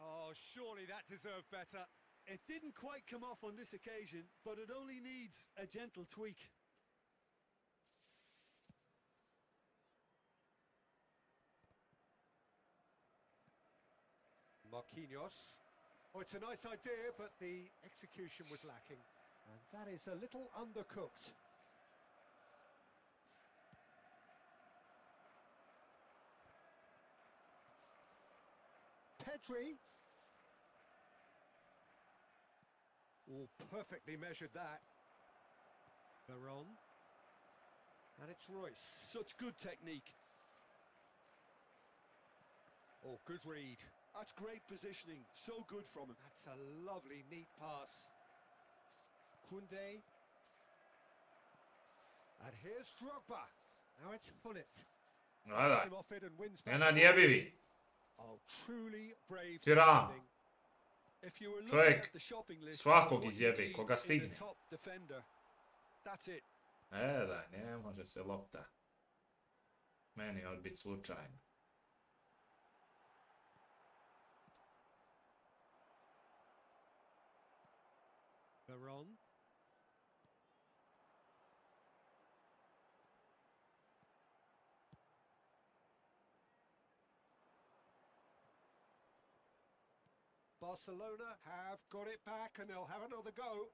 Oh, surely that deserved better. It didn't quite come off on this occasion, but it only needs a gentle tweak. Marquinhos. Oh, it's a nice idea, but the execution was lacking. And that is a little undercooked. Pedri. Oh, perfectly measured that. Veron. And it's Royce. Such good technique. Oh, good read. That's great positioning. So good from him. That's a lovely, neat pass. Koundé. And here's Drogba. Now it's Hullet. Gledaj, Him off it and wins ne back. nadjebivi. Oh, truly brave Tira. defending. If you were looking Čovjek at the shopping list, svakog what you izjebe, need koga in the stigne. top defender, that's it. Daj, ne može se lopta. Meni odbit slučajno. Veron. Barcelona have got it back and they'll have another go.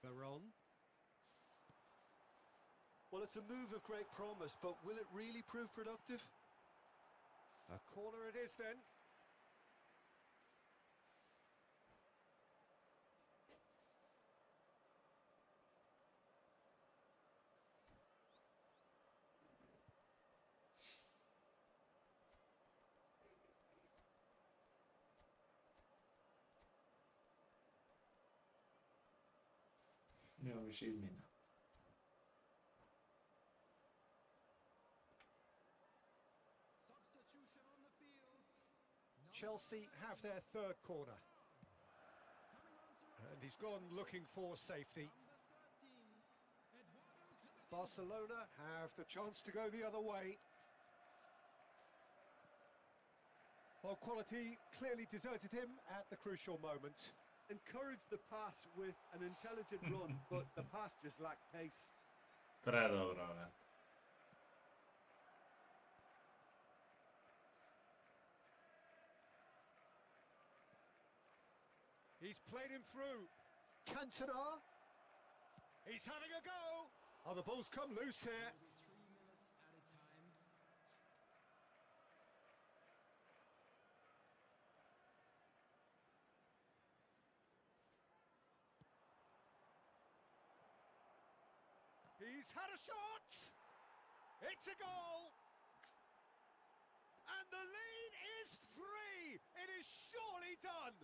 Veron. Well, it's a move of great promise, but will it really prove productive? A corner it is then. Nema više izmjena. Substitution on the field. Chelsea have their third corner. And he's gone looking for safety. Barcelona have the chance to go the other way. Well, quality clearly deserted him at the crucial moment. Encourage the pass with an intelligent run, but the pass just lacked pace. Predobro, ne. He's played him through. Cantona. He's having a go. Oh, the ball's come loose here. 3 minutes at a time. He's had a shot. It's a goal. And the lead is 3. It is surely done.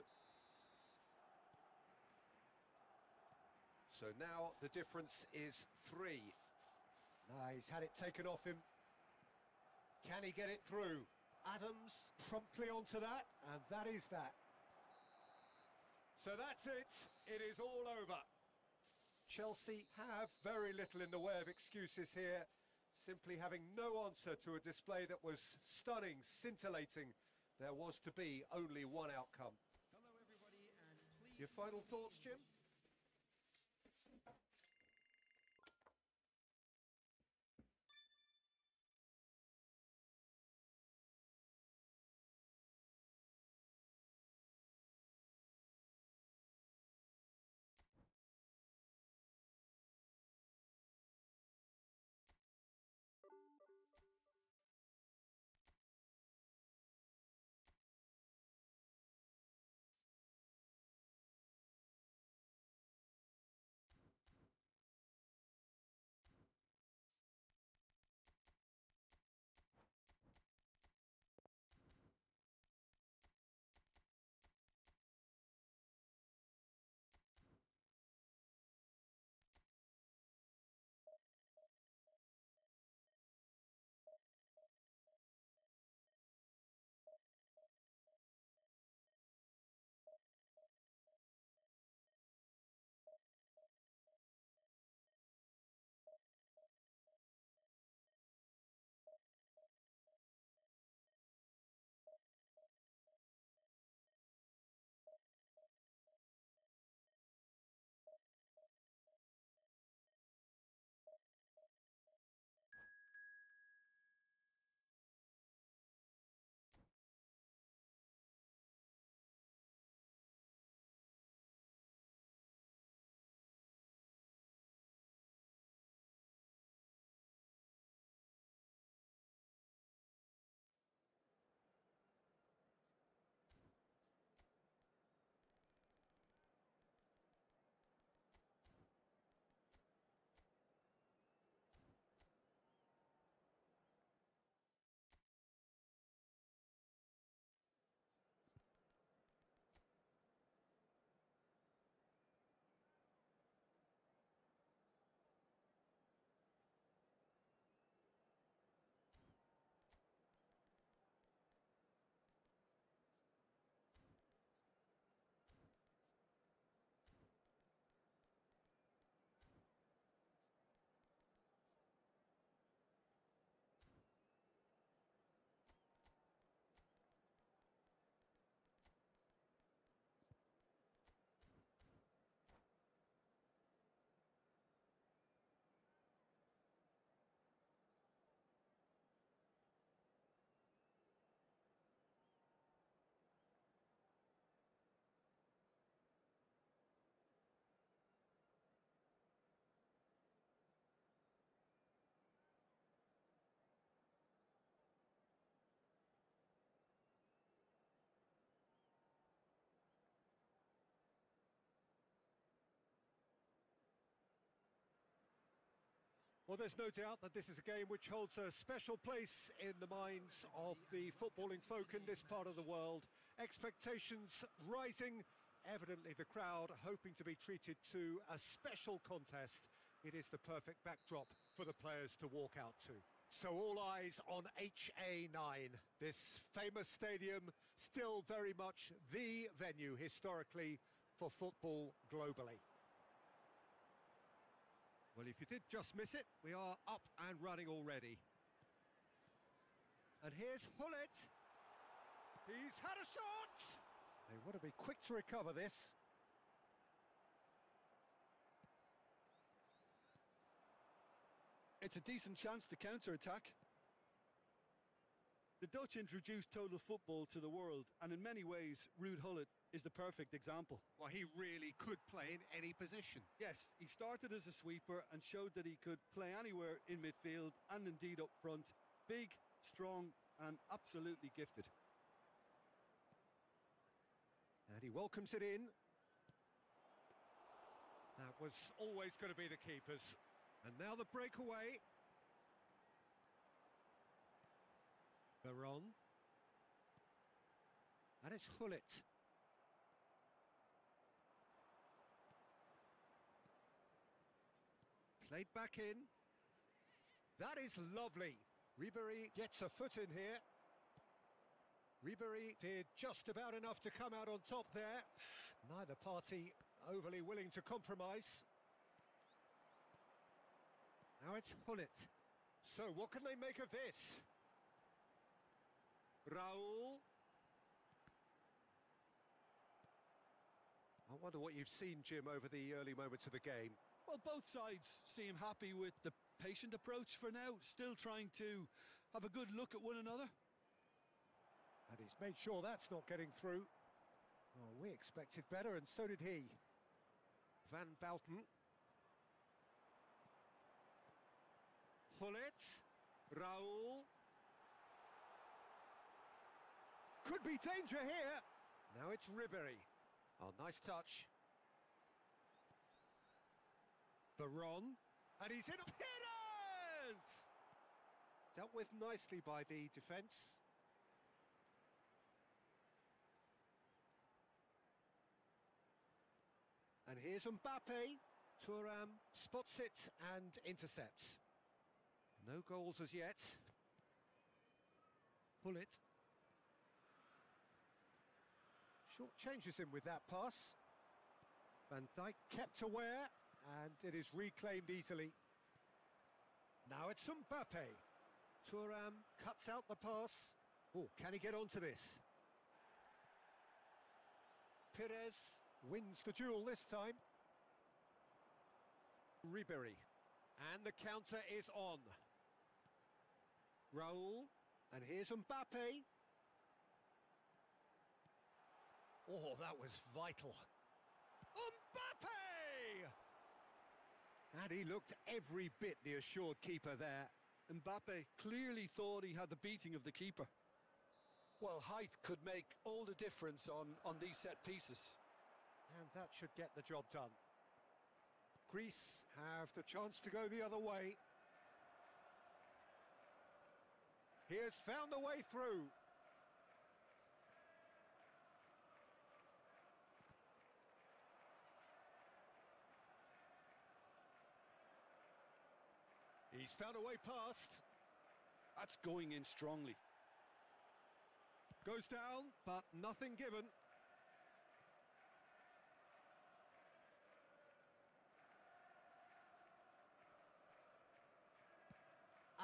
So now the difference is 3. He's had it taken off him. Can he get it through? Adams promptly onto that, and that is that. So that's it. It is all over. Chelsea have very little in the way of excuses here, simply having no answer to a display that was stunning, scintillating. There was to be only one outcome. Hello, everybody, and please. Your final thoughts, Jim? Well, there's no doubt that this is a game which holds a special place in the minds of the footballing folk in this part of the world. Expectations rising, evidently the crowd hoping to be treated to a special contest. It is the perfect backdrop for the players to walk out to. So all eyes on HA9, this famous stadium, still very much the venue historically for football globally. Well, if you did just miss it, we are up and running already. And here's Hullet. He's had a shot! They want to be quick to recover this. It's a decent chance to counter-attack. The Dutch introduced total football to the world, and in many ways, Ruud Gullit is the perfect example. Well, he really could play in any position. Yes, he started as a sweeper and showed that he could play anywhere in midfield and indeed up front. Big, strong, and absolutely gifted. And he welcomes it in. That was always going to be the keepers. And now the breakaway. Veron. And it's Hullet. Played back in. That is lovely. Ribéry gets a foot in here. Ribéry did just about enough to come out on top there. Neither party overly willing to compromise. Now it's Hullet. So what can they make of this? Raul. I wonder what you've seen, Jim, over the early moments of the game. Well, both sides seem happy with the patient approach for now, still trying to have a good look at one another. And he's made sure that's not getting through. Oh, we expected better, and so did he. Van Bouten. Hullet. Raul. Could be danger here. Now it's Ribéry. Oh, nice touch. Veron. And he's in. Hitters! Dealt with nicely by the defence. And here's Mbappe. Thuram spots it and intercepts. No goals as yet. Hullet. Short changes him with that pass. Van Dijk kept aware, and it is reclaimed easily. Now it's Mbappe. Thuram cuts out the pass. Oh, can he get onto this? Pires wins the duel this time. Ribéry. And the counter is on. Raul. And here's Mbappe. Oh, that was vital. Mbappe! And he looked every bit the assured keeper there. Mbappe clearly thought he had the beating of the keeper. Well, height could make all the difference on these set pieces. And that should get the job done. Greece have the chance to go the other way. He has found the way through. He's found a way past. That's going in strongly. Goes down, but nothing given.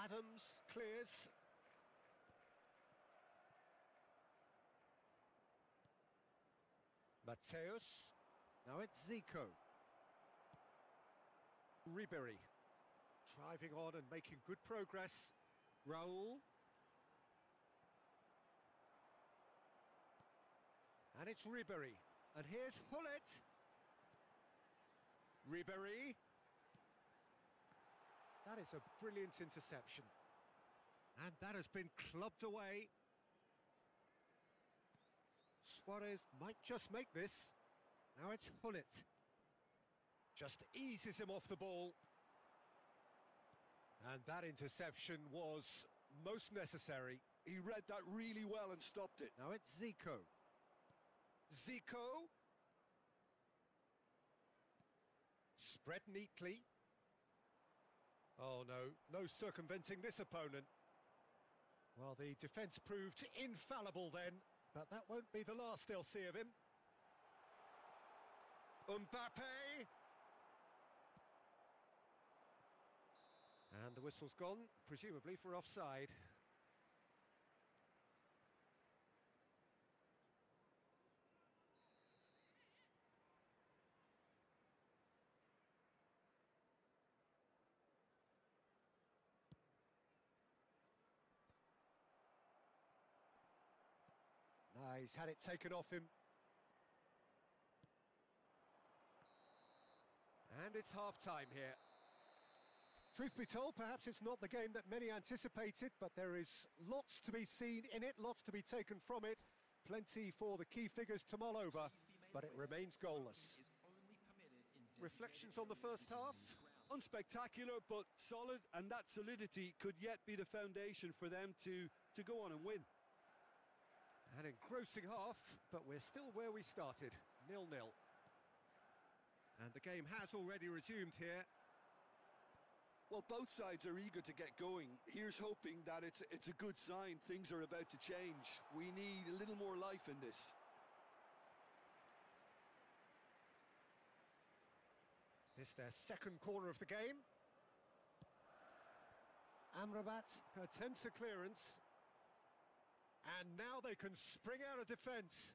Adams clears. Mateus. Now it's Zico. Ribéry. Driving on and making good progress. Raul. And it's Ribéry. And here's Hullet. Ribéry. That is a brilliant interception. And that has been clubbed away. Suarez might just make this. Now it's Hullet. Just eases him off the ball. And that interception was most necessary. He read that really well and stopped it. Now it's Zico. Zico. Spread neatly. Oh no, no circumventing this opponent. Well, the defence proved infallible then, but that won't be the last they'll see of him. Mbappe. And the whistle's gone, presumably for offside. He's had it taken off him. And it's half-time here. Truth be told, perhaps it's not the game that many anticipated, but there is lots to be seen in it, lots to be taken from it. Plenty for the key figures to mull over, but it remains goalless. Reflections on the first half? Unspectacular, but solid, and that solidity could yet be the foundation for them to go on and win. An engrossing half, but we're still where we started, 0-0. And the game has already resumed here. Well, both sides are eager to get going. Here's hoping that it's a good sign. Things are about to change. We need a little more life in this. It's their second corner of the game. Amrabat attempts a clearance. And now they can spring out of defence.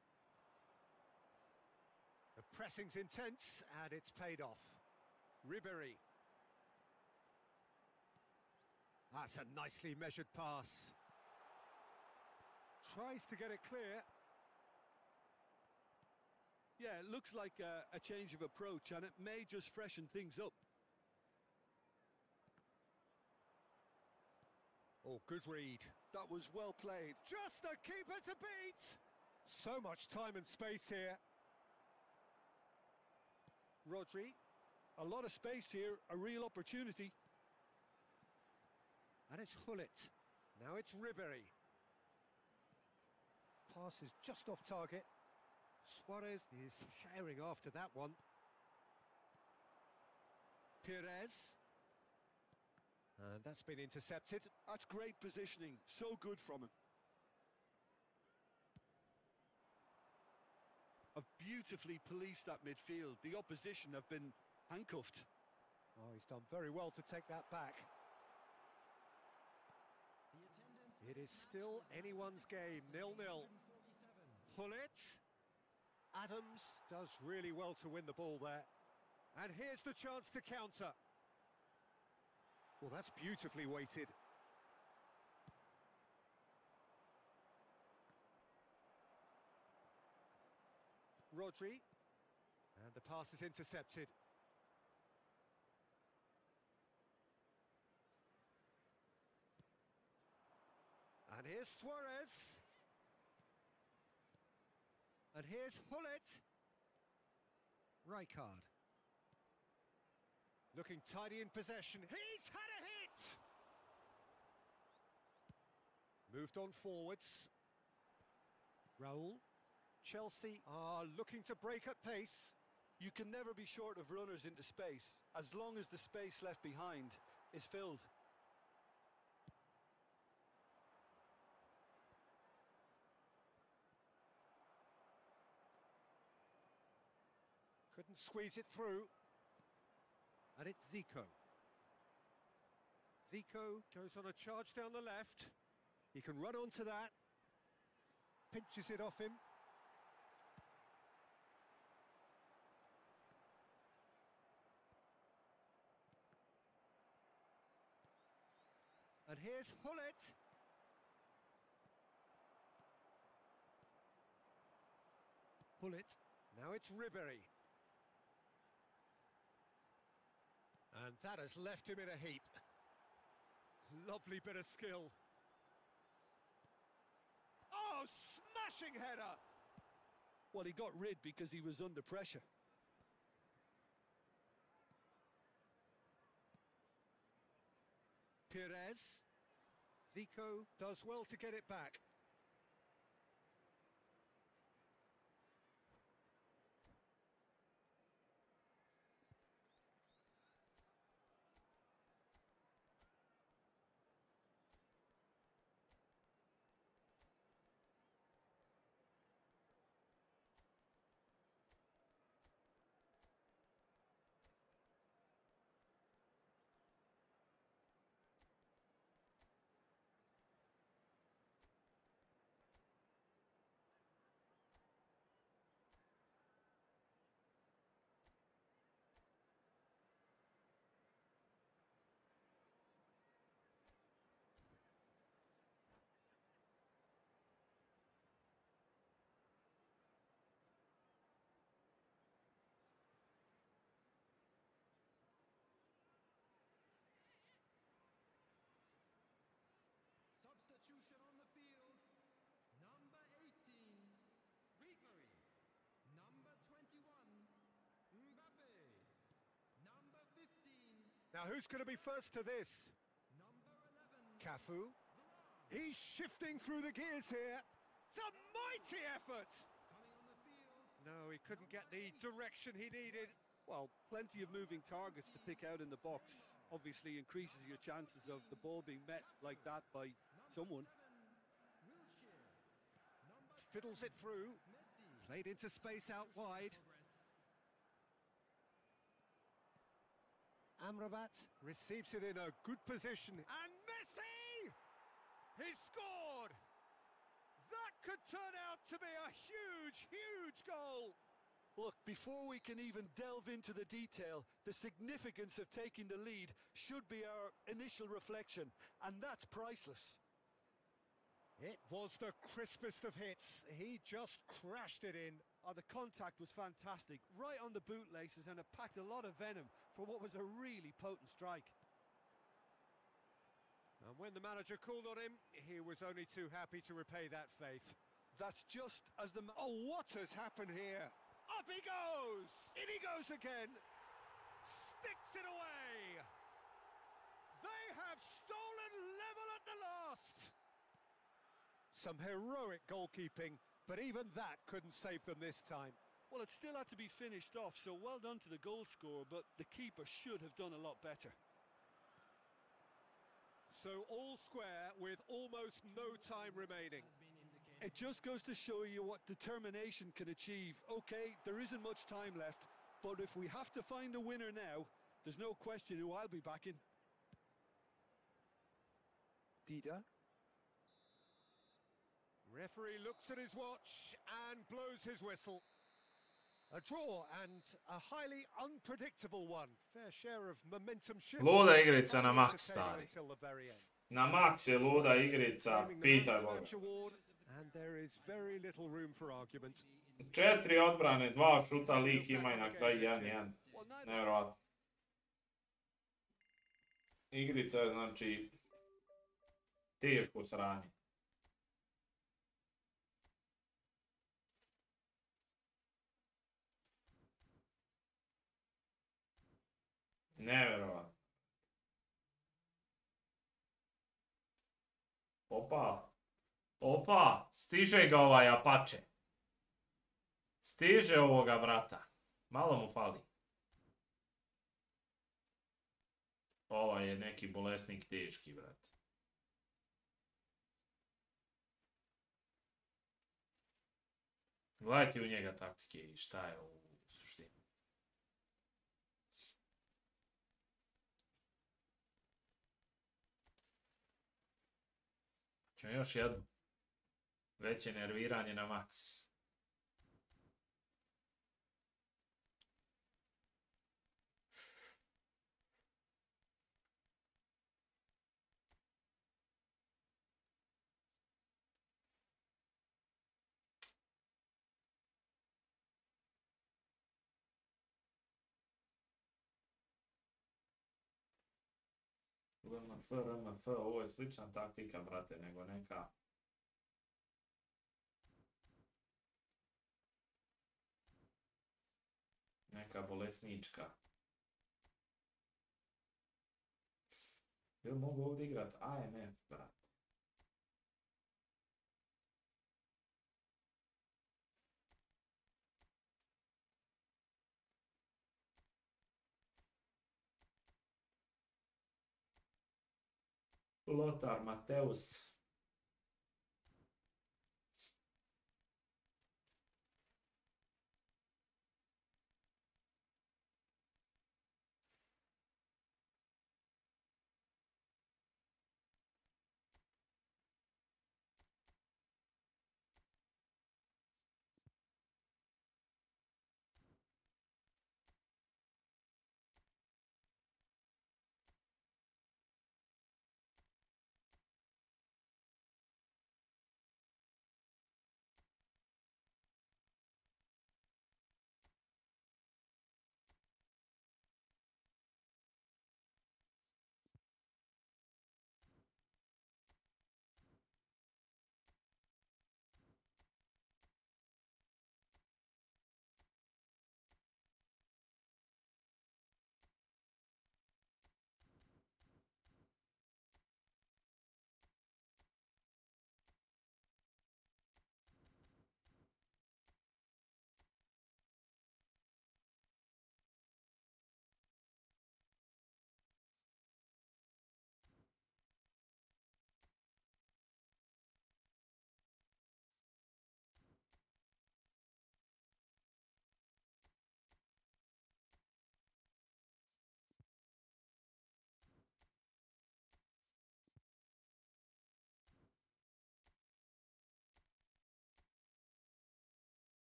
The pressing's intense, and it's paid off. Ribéry. That's a nicely measured pass. Tries to get it clear. Yeah, it looks like a change of approach, and it may just freshen things up. Oh, good read. That was well played. Just the keeper to beat! So much time and space here. Rodri. A lot of space here, a real opportunity. And it's Hullet. Now it's Ribéry. Pass is just off target. Suarez is herring after that one. Perez. And that's been intercepted. That's great positioning, so good from him. Have beautifully policed that midfield. The opposition have been handcuffed. Oh, he's done very well to take that back. It is still anyone's game, 0-0. Hullet. Adams does really well to win the ball there. And here's the chance to counter. Well, that's beautifully weighted. Rodri. And the pass is intercepted. And here's Suarez. And here's Hullet. Rijkaard. Looking tidy in possession. He's had a hit! Moved on forwards. Raul. Chelsea are looking to break at pace. You can never be short of runners into space, as long as the space left behind is filled. Couldn't squeeze it through. And it's Zico. Zico goes on a charge down the left. He can run onto that. Pinches it off him. And here's Hullet. Hullet. Now it's Ribéry. And that has left him in a heap. Lovely bit of skill. Oh, smashing header! Well, he got rid because he was under pressure. Perez. Zico does well to get it back. Substitution on the field. Number 18, Ribery. Number 21, Mbappe. Number 15, Now who's going to be first to this? number 11, Cafu. Varane. He's shifting through the gears here. It's a mighty effort. Coming on the field, No, he couldn't get the direction he needed. Well, plenty of moving targets to pick out in the box. Obviously increases your chances of the ball being met like that by someone. 7, Wilshere. Number Fiddles it through. Messi. Played into space out wide. Amrabat receives it in a good position. And Messi! He scored! That could turn out to be a huge, huge goal. Look, before we can even delve into the detail, the significance of taking the lead should be our initial reflection, and that's priceless. It was the crispest of hits. He just crashed it in. Oh, the contact was fantastic, right on the bootlaces, and it packed a lot of venom for what was a really potent strike. And when the manager called on him, he was only too happy to repay that faith. That's just as the... Oh, what has happened here? Up he goes! In he goes again! Sticks it away! They have stolen level at the last! Some heroic goalkeeping, but even that couldn't save them this time. Well, it still had to be finished off, so well done to the goal scorer, but the keeper should have done a lot better. So all square with almost no time remaining. Has been indicated. It just goes to show you what determination can achieve. Okay, there isn't much time left, but if we have to find a winner now, there's no question who I'll be backing. Dida. Referee looks at his watch and blows his whistle. A draw and a highly unpredictable one. Fair share of momentum shift. Luda igrica na Only max, entertaining stari. until the very end. Na max je luda igrica, Claiming the pitaj Man of the Boga. Match award, and there is very little room for argument. 4 odbrane, 2 šuta, lik ima i na kraju 1-1. Well, neither Nevjerovatno. Igrica je, znači, teško sranje. Nevjerovatno. Opa. Opa, stiže ga ovaj Apache. Stiže ovoga brata. Malo mu fali. Ovaj je neki bolesnik teški, brat. Gledajte u njega taktike i šta je u suštini. Ćemo još jedno. Veće nerviranje na maks. RMF, ovo je slična taktika, brate, nego neka... Neka bolesnička. Jel mogu ovdje igrat AMF, brate? Lothar Matthäus.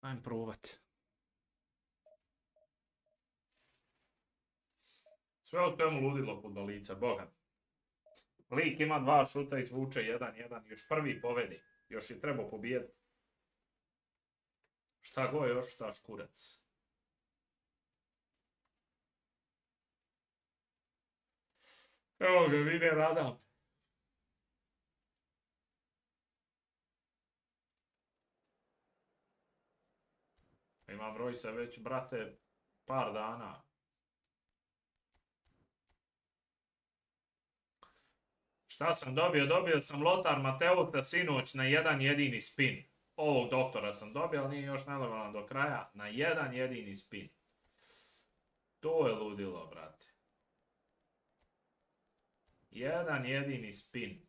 Ajmo probat. Sve o svemu ludilo Fudbalica, boga. Lik ima 2 šuta, izvuče 1-1, još prvi povedi. Još je trebao pobijeti. Šta go još, šta škurac. Evo ga, vide rada. Ima broj se već, brate, par dana. Šta sam dobio? Dobio sam Lothar Matthäusa sinoć na jedan jedini spin. Ovog doktora sam dobio, ali nije još nelegalan do kraja. Na jedan jedini spin. To je ludilo, brate. Jedan jedini spin.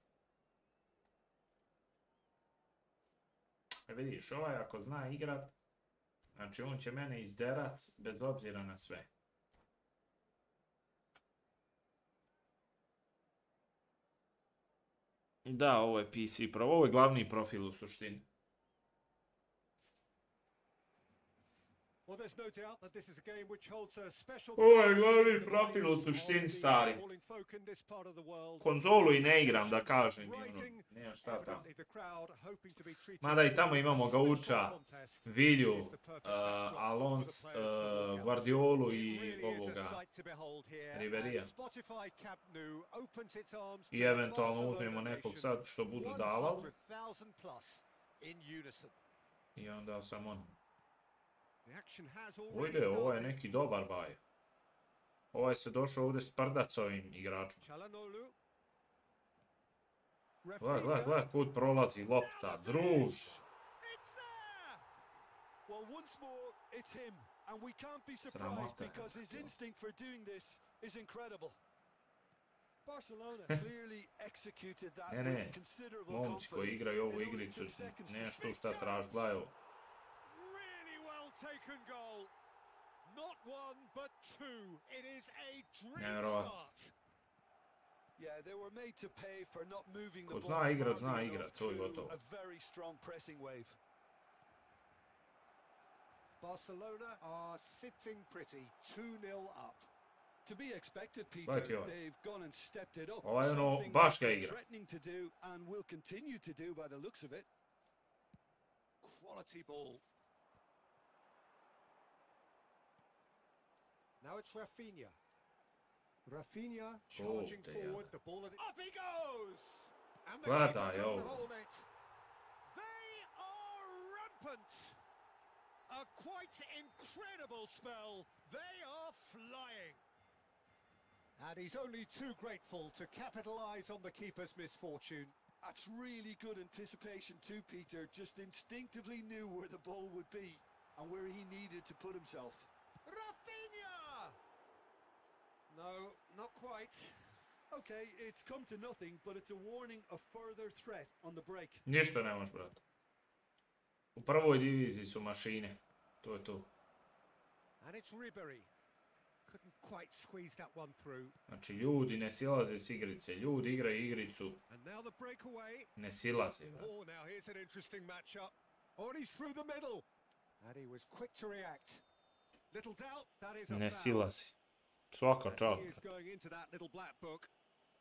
Vidiš, ovaj ako zna igrat, znači on će mene izderat bez obzira na sve. Da, ovo je PC Pro, ovo je glavni profil u suštini. Ovo je glavni profil u suštini, stari. Konzolu i ne igram, da kažem, nema šta tamo. Mada i tamo imamo Gauča, Vilju, Alonso, Guardiolu i ovoga Riverija. I eventualno uzmemo nekog sad što budu davali. I onda sam on. Ujde, ovo je neki dobar baj. Ovaj se došao ovdje sprdat s ovim igračom. Gledaj, kud prolazi lopta, druž. Sramota. Ne, momci koji igraju ovu igricu, nemaš tu šta traži, gledaj ovo. Taken goal. Not one but two. It is a dream Nevjerovatno. start. Yeah, they were made to pay for not moving the Ko ball zna igrat, zna smartly igrat, enough to je through gotovo. a very strong pressing wave. Barcelona are sitting pretty, 2-0 up. To be expected, Peter. Gledajte ovaj. They've gone and stepped it up. Ovaj ono, Something baš ga they're igra. threatening to do and will continue to do by the looks of it. Quality ball. Now it's Rafinha. Rafinha charging forward, the ball and up he goes! And the Gledaj, keeper couldn't ovo. hold it. They are rampant. A quite incredible spell. They are flying. And he's only too grateful to capitalise on the keeper's misfortune. That's really good anticipation too, Peter. Just instinctively knew where the ball would be and where he needed to put himself. Rafinha! No, not quite. Okay, it's come to nothing, but it's a warning of further threat on the break. Ništa ne možeš, brate. U prvoj diviziji su mašine. To je to. And it's Ribery. Couldn't quite squeeze that one through. Znači, ljudi ne silaze s igrice. Ljudi igraju igricu. And now the breakaway. Ne silaze, brate. Oh, now here's an interesting matchup. Oh, and he's through the middle. And he was quick to react. Little doubt, that is a Ne foul. silaze. Svaka čast. He is going into that little black book.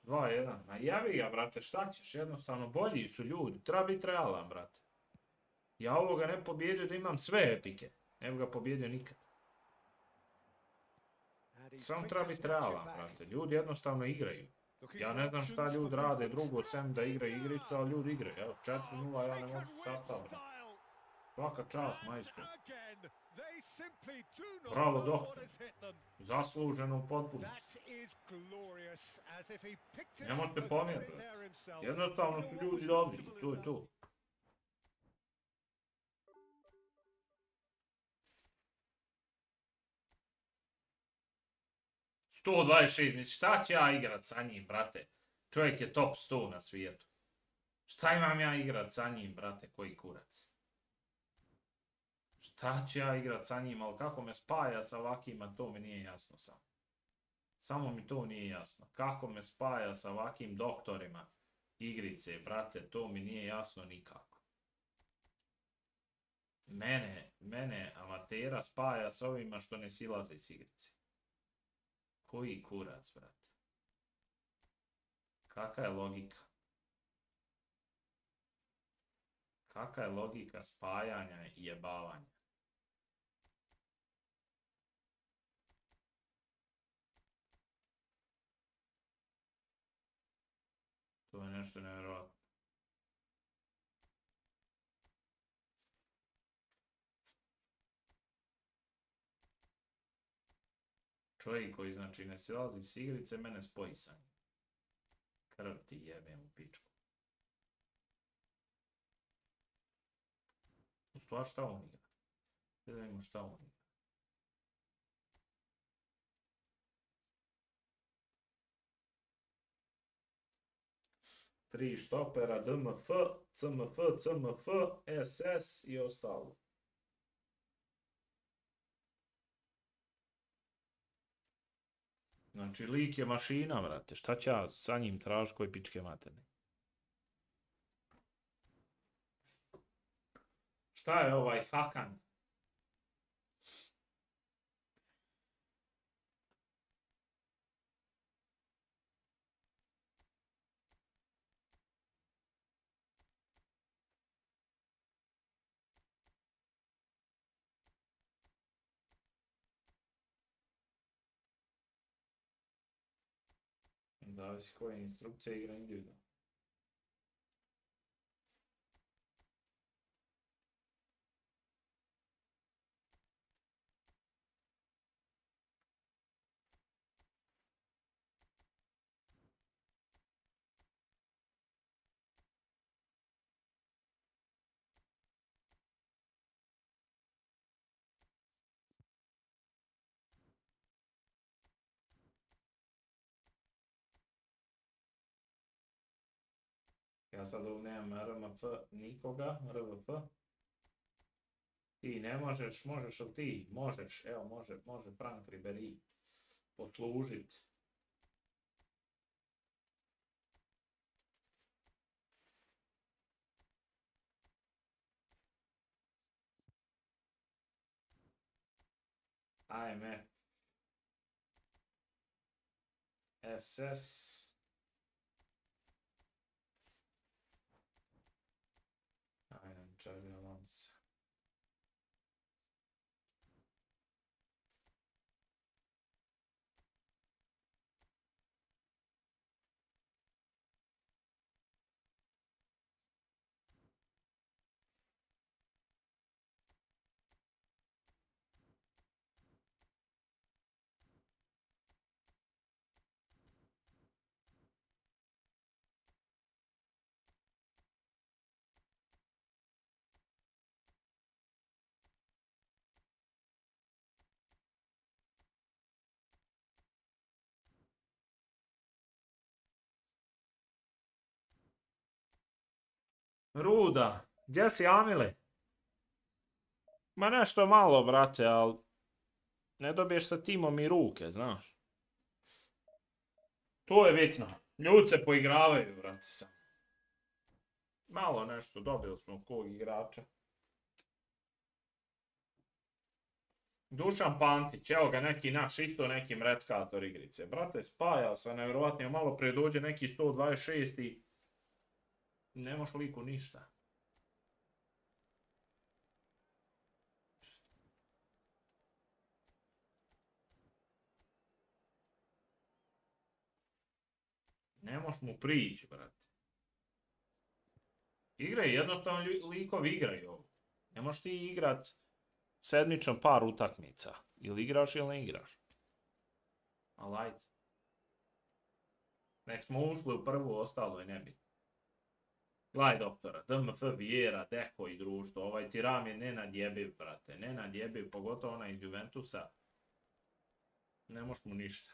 2-1. Ma javi ga, brate, šta ćeš? Jednostavno, bolji su ljudi. Treba biti realan, brate. Ja ovoga ne pobjedio da imam sve epike. Ne bi ga pobjedio nikad. And he's Samo quick treba to biti snatch it realan, back. ljudi. Ljudi jednostavno igraju. Looking Ja for ne znam šta options ljudi for rade movement. drugo, sem da igraju igricu, ali ljudi igraju. Evo, 4-0, ja ne Taken mogu se with sastaviti. style. Svaka čast, And majstor. again, they simply do not Bravo, know doktor. what has hit them. Zasluženo u potpunosti. That is glorious, as if he picked it Ne up možete and pomjeriti, put it there brate. himself. Jednostavno su ljudi dobri, i to je to. Sto 126, misliš, šta ću ja igrat sa njim, brate? Čovjek je top 100 na svijetu. Šta imam ja igrat sa njim, brate, koji kurac? Šta ću ja igrat sa njim, ali kako me spaja sa ovakima, to mi nije jasno samo. Samo mi to nije jasno. Kako me spaja sa ovakvim doktorima igrice, brate, to mi nije jasno nikako. Mene amatera spaja sa ovima što ne silaze iz igrice. Koji kurac, brate? Kakva je logika? Kakva je logika spajanja i jebavanja? To je nešto nevjerojatno. Čovjek koji, znači, ne silazi s igrice, mene spoji sa njim. Krv ti jebem u pičku. U stvari šta on igra? Da vidimo šta on igra. Tri štopera, DMF, CMF, CMF, SS i ostalo. Znači, lik je mašina, brate. Šta će ja sa njim traži koji pičke materne? Šta je ovaj Hakan? Zavisi koje instrukcije igra individualno. Ja sad ovdje nemam RMF nikoga, RVF. Ti ne možeš, možeš li ti? Možeš, evo može Frank Ribery poslužit. AMF. SS. Aynen Javier. Ruda, gdje si Amile? Ma nešto malo, brate, ali ne dobiješ sa timom i ruke, znaš. To je bitno. Ljudi se poigravaju, brate, sam. Malo nešto, dobili smo kog igrača. Dušan Pantić, evo ga neki naš, isto neki mreckator igrice. Brate, spajao sam, nevjerovatno, malo prije dođe neki 126 i nemaš liku ništa. Ne moš mu prići, brate. Igraj, jednostavno likovi igraju ovo. Ne moš ti igrat sedmično par utakmica. Ili igraš ili ne igraš. Ali ajde. Nek smo ušli u prvu, ostalo je nebitno. Gledaj doktora, DMF, Vjera, Deko i društvo. Ovaj Tiram je nenadjebiv, brate. Nenadjebiv, pogotovo ona iz Juventusa. Ne moš mu ništa.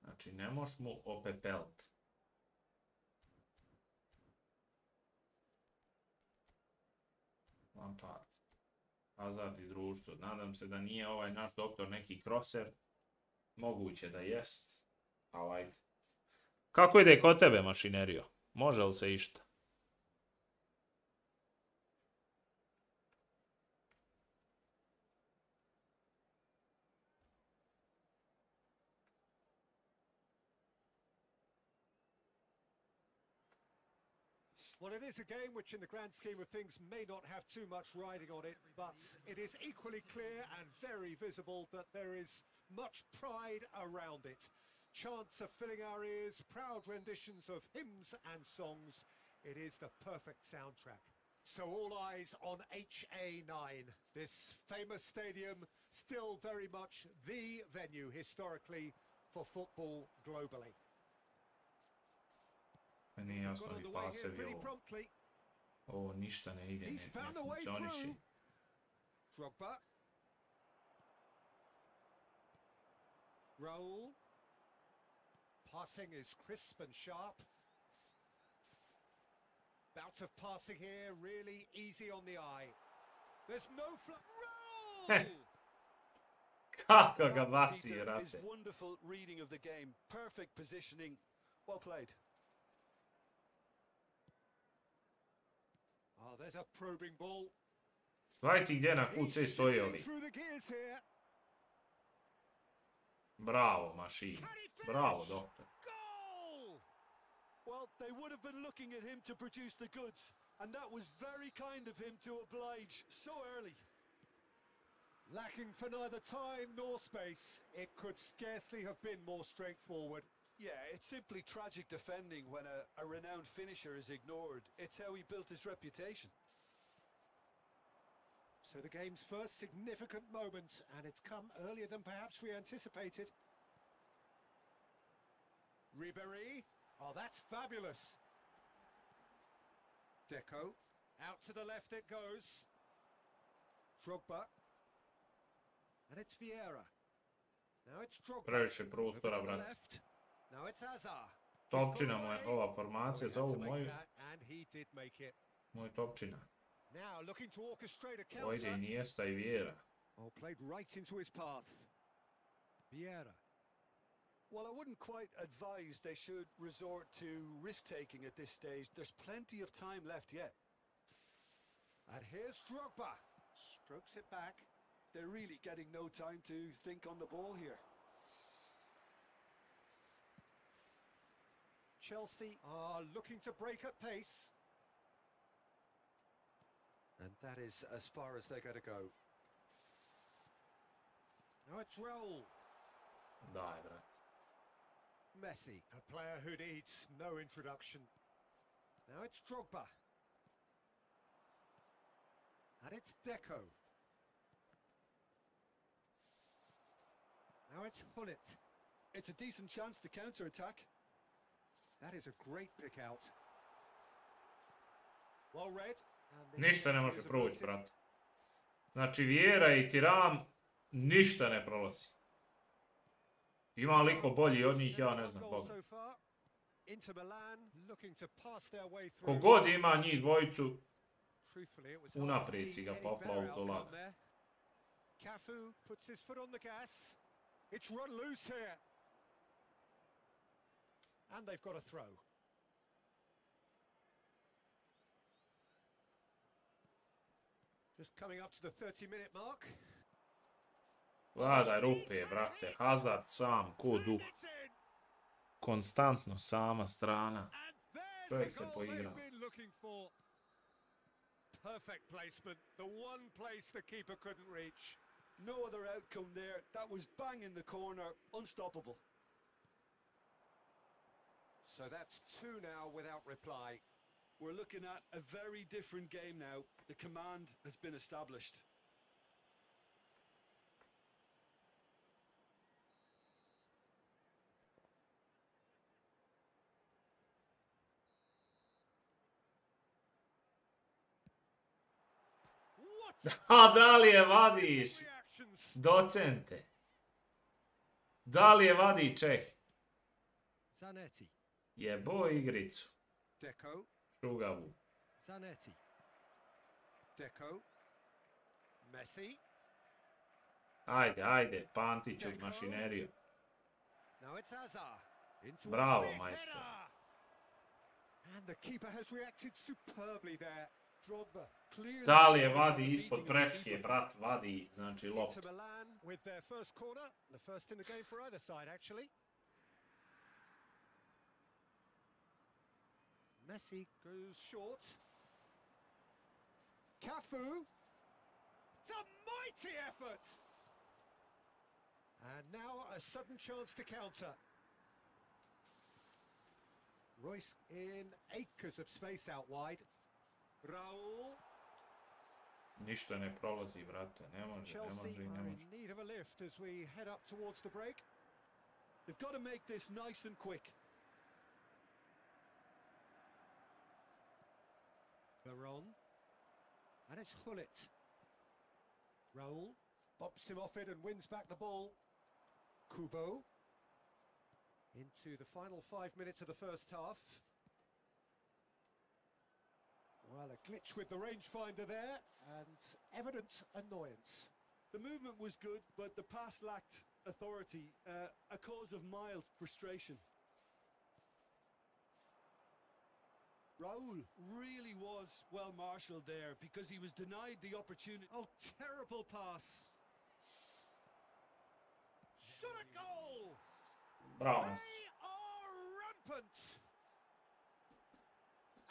Znači, ne moš mu opepelt. Lampard. Hazard i društvo. Nadam se da nije ovaj naš doktor neki kroser. Moguće da jest. Ali ajde. Kako ide kod tebe, mašinerio? Može li se išta? Well, it is a game which in the grand scheme of things may not have too much riding on it, but it is equally clear and very visible that there is much pride around it. Chants are filling our ears, proud renditions of hymns and songs. It is the perfect soundtrack. So all eyes on HA9, this famous stadium, still very much the venue historically for football globally. Nije jasno ni pasevi ovo. Ovo ništa ne ide, ne funkcioniši. Drogba. Raul. Passing is crisp and sharp. Bout of passing here, really easy on the eye. There's no Raul! Kako ga baci, brate. His wonderful reading of the game, perfect positioning, well played. Oh, there's a probing ball. Gledajte gdje na QC stoji ovi. Bravo, mašina. Bravo, doktor. Well, they would have been looking at him to produce the goods, and that was very kind of him to oblige so early. Lacking for neither time nor space, it could scarcely have been more straightforward. Yeah, it's simply tragic defending when a renowned finisher is ignored. It's how he built his reputation. So the game's first significant moment, and it's come earlier than perhaps we anticipated. Ribéry. Oh, that's fabulous. Deco. Out to the left it goes. Drogba. And it's Vieira. Now it's Drogba. Previše prostora, brate. Now it's Hazard. Topčina mu je ova formacija za ovu moju. And he did make it. Moj topčina. Now looking to orchestrate a counter. Ojde Iniesta i Vieira. Oh, played right into his path. Vieira. Well, I wouldn't quite advise they should resort to risk-taking at this stage. There's plenty of time left yet. And here's Drogba. Strokes it back. They're really getting no time to think on the ball here. Chelsea are looking to break at pace. And that is as far as they're going to go. Now it's Raul. Daj, brate. Messi, a player who needs no introduction. Now it's Drogba. And it's Deco. Now it's Hullet. It's a decent chance to counter-attack. That is a great pick out. Well read. Ništa ne može proći, brate. Znači, Vieira i Tiram ništa ne prolazi. Ima liko bolji od njih, ja ne znam koga. Inter Milan looking to pass their way through. Kogod ima njih dvojicu, Truthfully, it was hard to unaprijed si see ga any popla better u outcome dolaga. there. Cafu puts his foot on the gas. It's run loose here. And they've got a throw. Just coming up to the 30-minute mark. Gledaj rupe, brate. Hazard sam, ko duh. And it's in. Konstantno sama strana. And there's Čovjek the se goal poigra. they've been looking for. Perfect placement. The one place the keeper couldn't reach. No other outcome there. That was bang in the corner, unstoppable. So that's two now without reply. We're looking at a very different game now. The command has been established. What A da li je vadiš? reactions? Docente. Da li je vadi Čeh? Zanetti. Jebo igricu. Deco. Šugavu. Zanetti. Deco. Messi. Ajde, ajde, Pantiću mašineriju. Now it's Hazard. Into Bravo, a big maestro. header. And the keeper has reacted superbly there. Drogba, clearly Da li je vadi ispod prečke, brat, vadi, znači loptu. Inter Milan with their first corner. The first in the game for either side, actually. Messi goes short. Cafu. It's a mighty effort. And now a sudden chance to counter. Royce in acres of space out wide. Raul. Ništa ne prolazi, brate, ne može, ne Chelsea može i ne are može. in need of a lift as we head up towards the break. they've got to make this nice and quick. Veron. And it's Hullet. Raul bops him off it and wins back the ball. Kubo. Into the final 5 minutes of the first half. Well, a glitch with the rangefinder there and evident annoyance. The movement was good, but the pass lacked authority, a cause of mild frustration. Raul really was well marshalled there because he was denied the opportunity. Oh, terrible pass. Shot a goal! Bravo, They maestro. are rampant!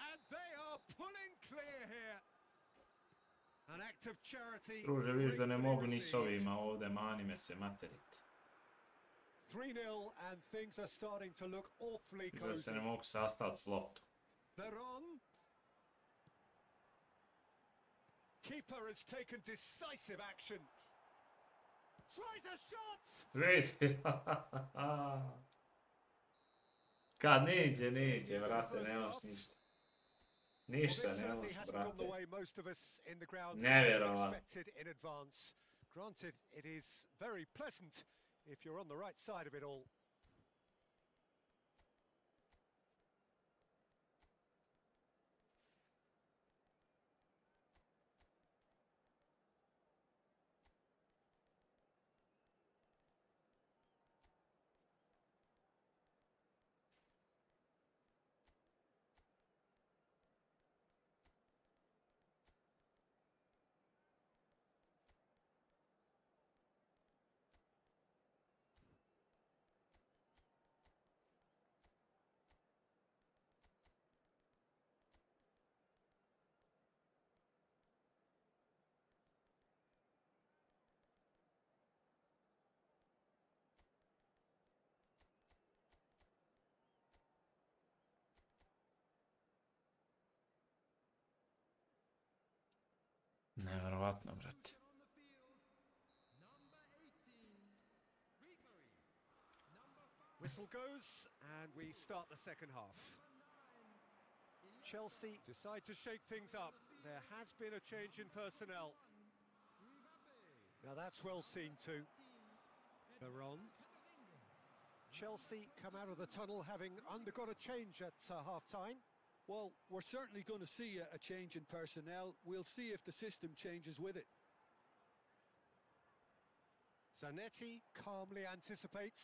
And they are pulling clear here. An act of charity. Druže, vidiš da ne gratefully mogu ni s received. ovima ovdje, mani me se materit. 3-0 and things are starting to look awfully Vidiš da se ne cozy. mogu sastati s loptom. Veron. Keeper has taken decisive action. Tries a shot! Vidi. Kad neđe, brate, nemaš ništa. Well, Ništa this certainly nemaš, hasn't gone the brate. way most of us in the ground Nevjerovatno. expected in advance. Granted, it is very pleasant if you're on the right side of it all. Nevjerovatno, brate. Whistle goes, and we start the second half. Chelsea decide to shake things up. There has been a change in personnel. Now that's well seen too. Veron. Chelsea come out of the tunnel having undergone a change at half-time. Well, we're certainly going to see a change in personnel. We'll see if the system changes with it. Zanetti calmly anticipates.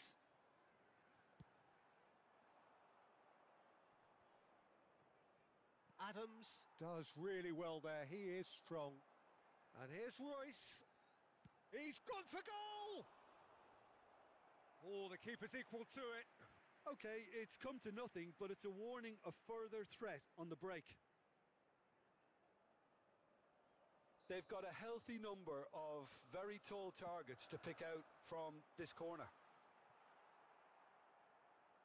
Adams does really well there. He is strong. And here's Royce. He's gone for goal! Oh, the keeper's equal to it. Okay, it's come to nothing, but it's a warning of further threat on the break. They've got a healthy number of very tall targets to pick out from this corner.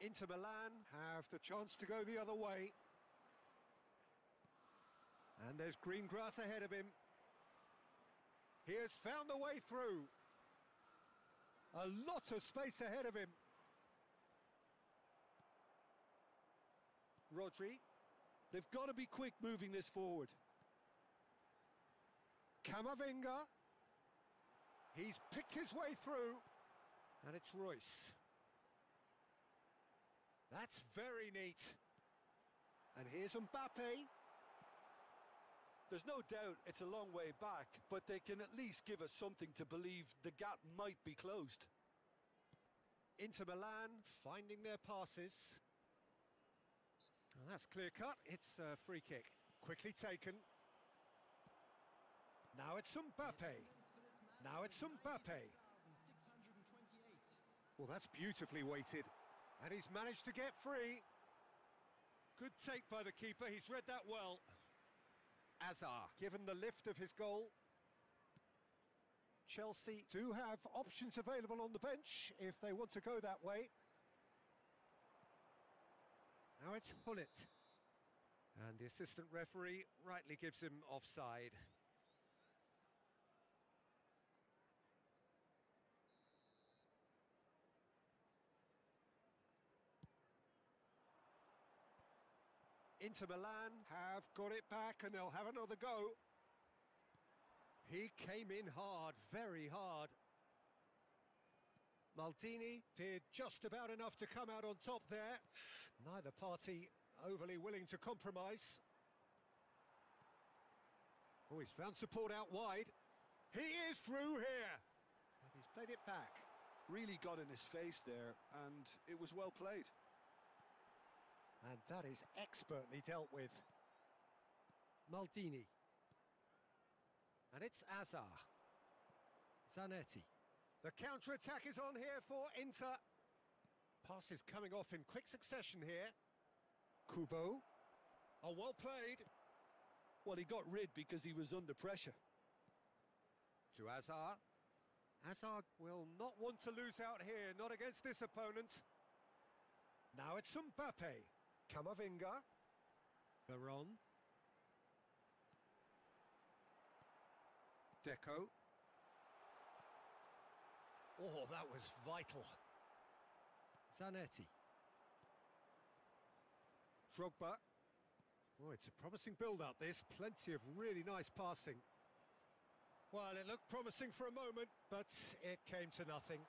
Inter Milan have the chance to go the other way. And there's green grass ahead of him. He has found the way through. A lot of space ahead of him. Rodri. They've got to be quick moving this forward. Camavinga. He's picked his way through. And it's Royce. That's very neat. And here's Mbappe. There's no doubt it's a long way back, but they can at least give us something to believe the gap might be closed. Inter Milan finding their passes. Well, that's clear cut. It's a free kick. Quickly taken. Now it's Mbappe. Now it's Mbappe. Well, that's beautifully weighted. And he's managed to get free. Good take by the keeper. He's read that well. Azar given the lift of his goal. Chelsea do have options available on the bench if they want to go that way. Now it's Hullet. And the assistant referee rightly gives him offside. Inter Milan have got it back and they'll have another go. He came in hard, very hard. Maldini did just about enough to come out on top there. Neither party overly willing to compromise. Oh, he's found support out wide. He is through here. And he's played it back. Really got in his face there, and it was well played. And that is expertly dealt with. Maldini. And it's Azar. Zanetti. The counter-attack is on here for Inter. Pass is coming off in quick succession here. Kubo. Oh, well played. Well, he got rid because he was under pressure. To Azar. Azar will not want to lose out here, not against this opponent. Now it's Mbappe. Camavinga. Veron. Deco. Oh, that was vital. Zanetti. Drogba. Oh, it's a promising build-up, this. Plenty of really nice passing. Well, it looked promising for a moment, but it came to nothing.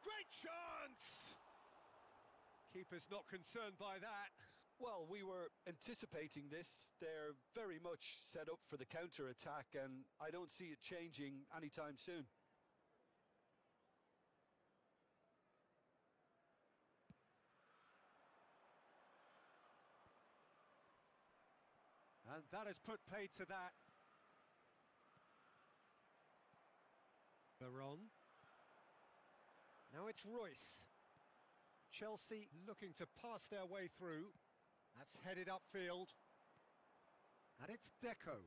Great chance! Keeper's not concerned by that. Well, we were anticipating this. They're very much set up for the counter-attack, and I don't see it changing anytime soon. And that has put paid to that. Veron. Now it's Royce. Chelsea looking to pass their way through. That's headed upfield. And it's Deco.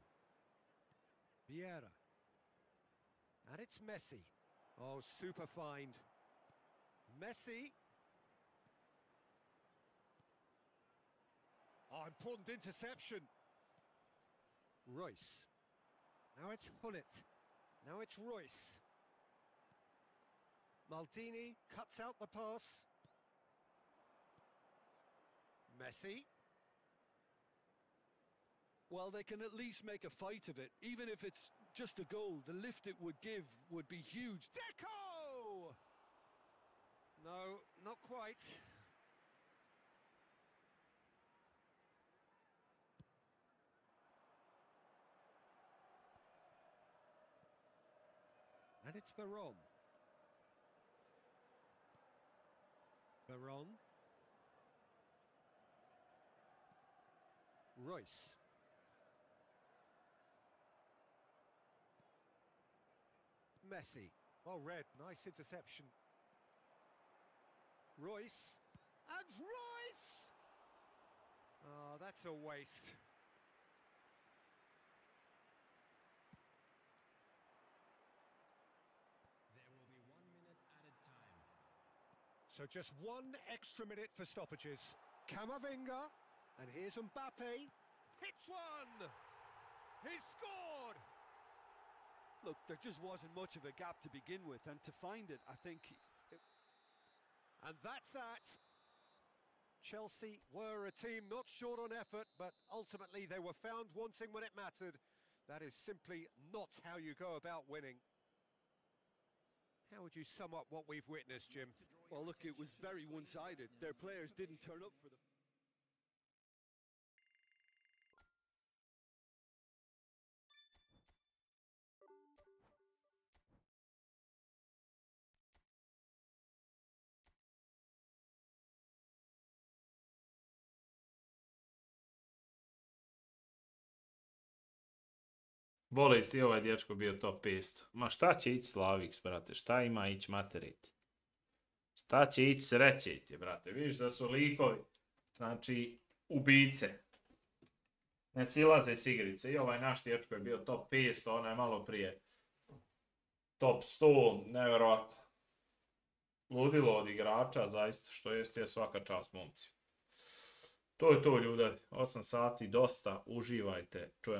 Vieira. And it's Messi. Oh, super find. Messi. Oh, important interception. Royce. Now it's Hullet. Now it's Royce. Maldini cuts out the pass. Messi. Well, they can at least make a fight of it. Even if it's just a goal, the lift it would give would be huge. Deco! No, not quite. And it's Veron. Veron. Royce. Messi. Well read, nice interception. Royce. And Royce! Oh, that's a waste. There will be 1 minute added time. So just 1 extra minute for stoppages. Camavinga. And here's Mbappe. Hits one! He scored! Look, there just wasn't much of a gap to begin with, and to find it, I think... And that's that. Chelsea were a team not short on effort, but ultimately they were found wanting when it mattered. That is simply not how you go about winning. How would you sum up what we've witnessed, Jim? Well, look, it was very one-sided. Their players didn't turn up for the... Voli si ovaj dječko bio top 500. Ma šta će ići Slaviks, brate? Šta ima ići materiti? Šta će ići srećeti, brate? Vidiš da su likovi, znači, ubice. Ne silaze s igrice. I ovaj naš dječko je bio top 500, onaj malo prije. Top 100, nevjerojatno. Ludilo od igrača, zaista, što je svaka čast momci. To je to, ljudi. 8 sati, dosta. Uživajte. Čujemo.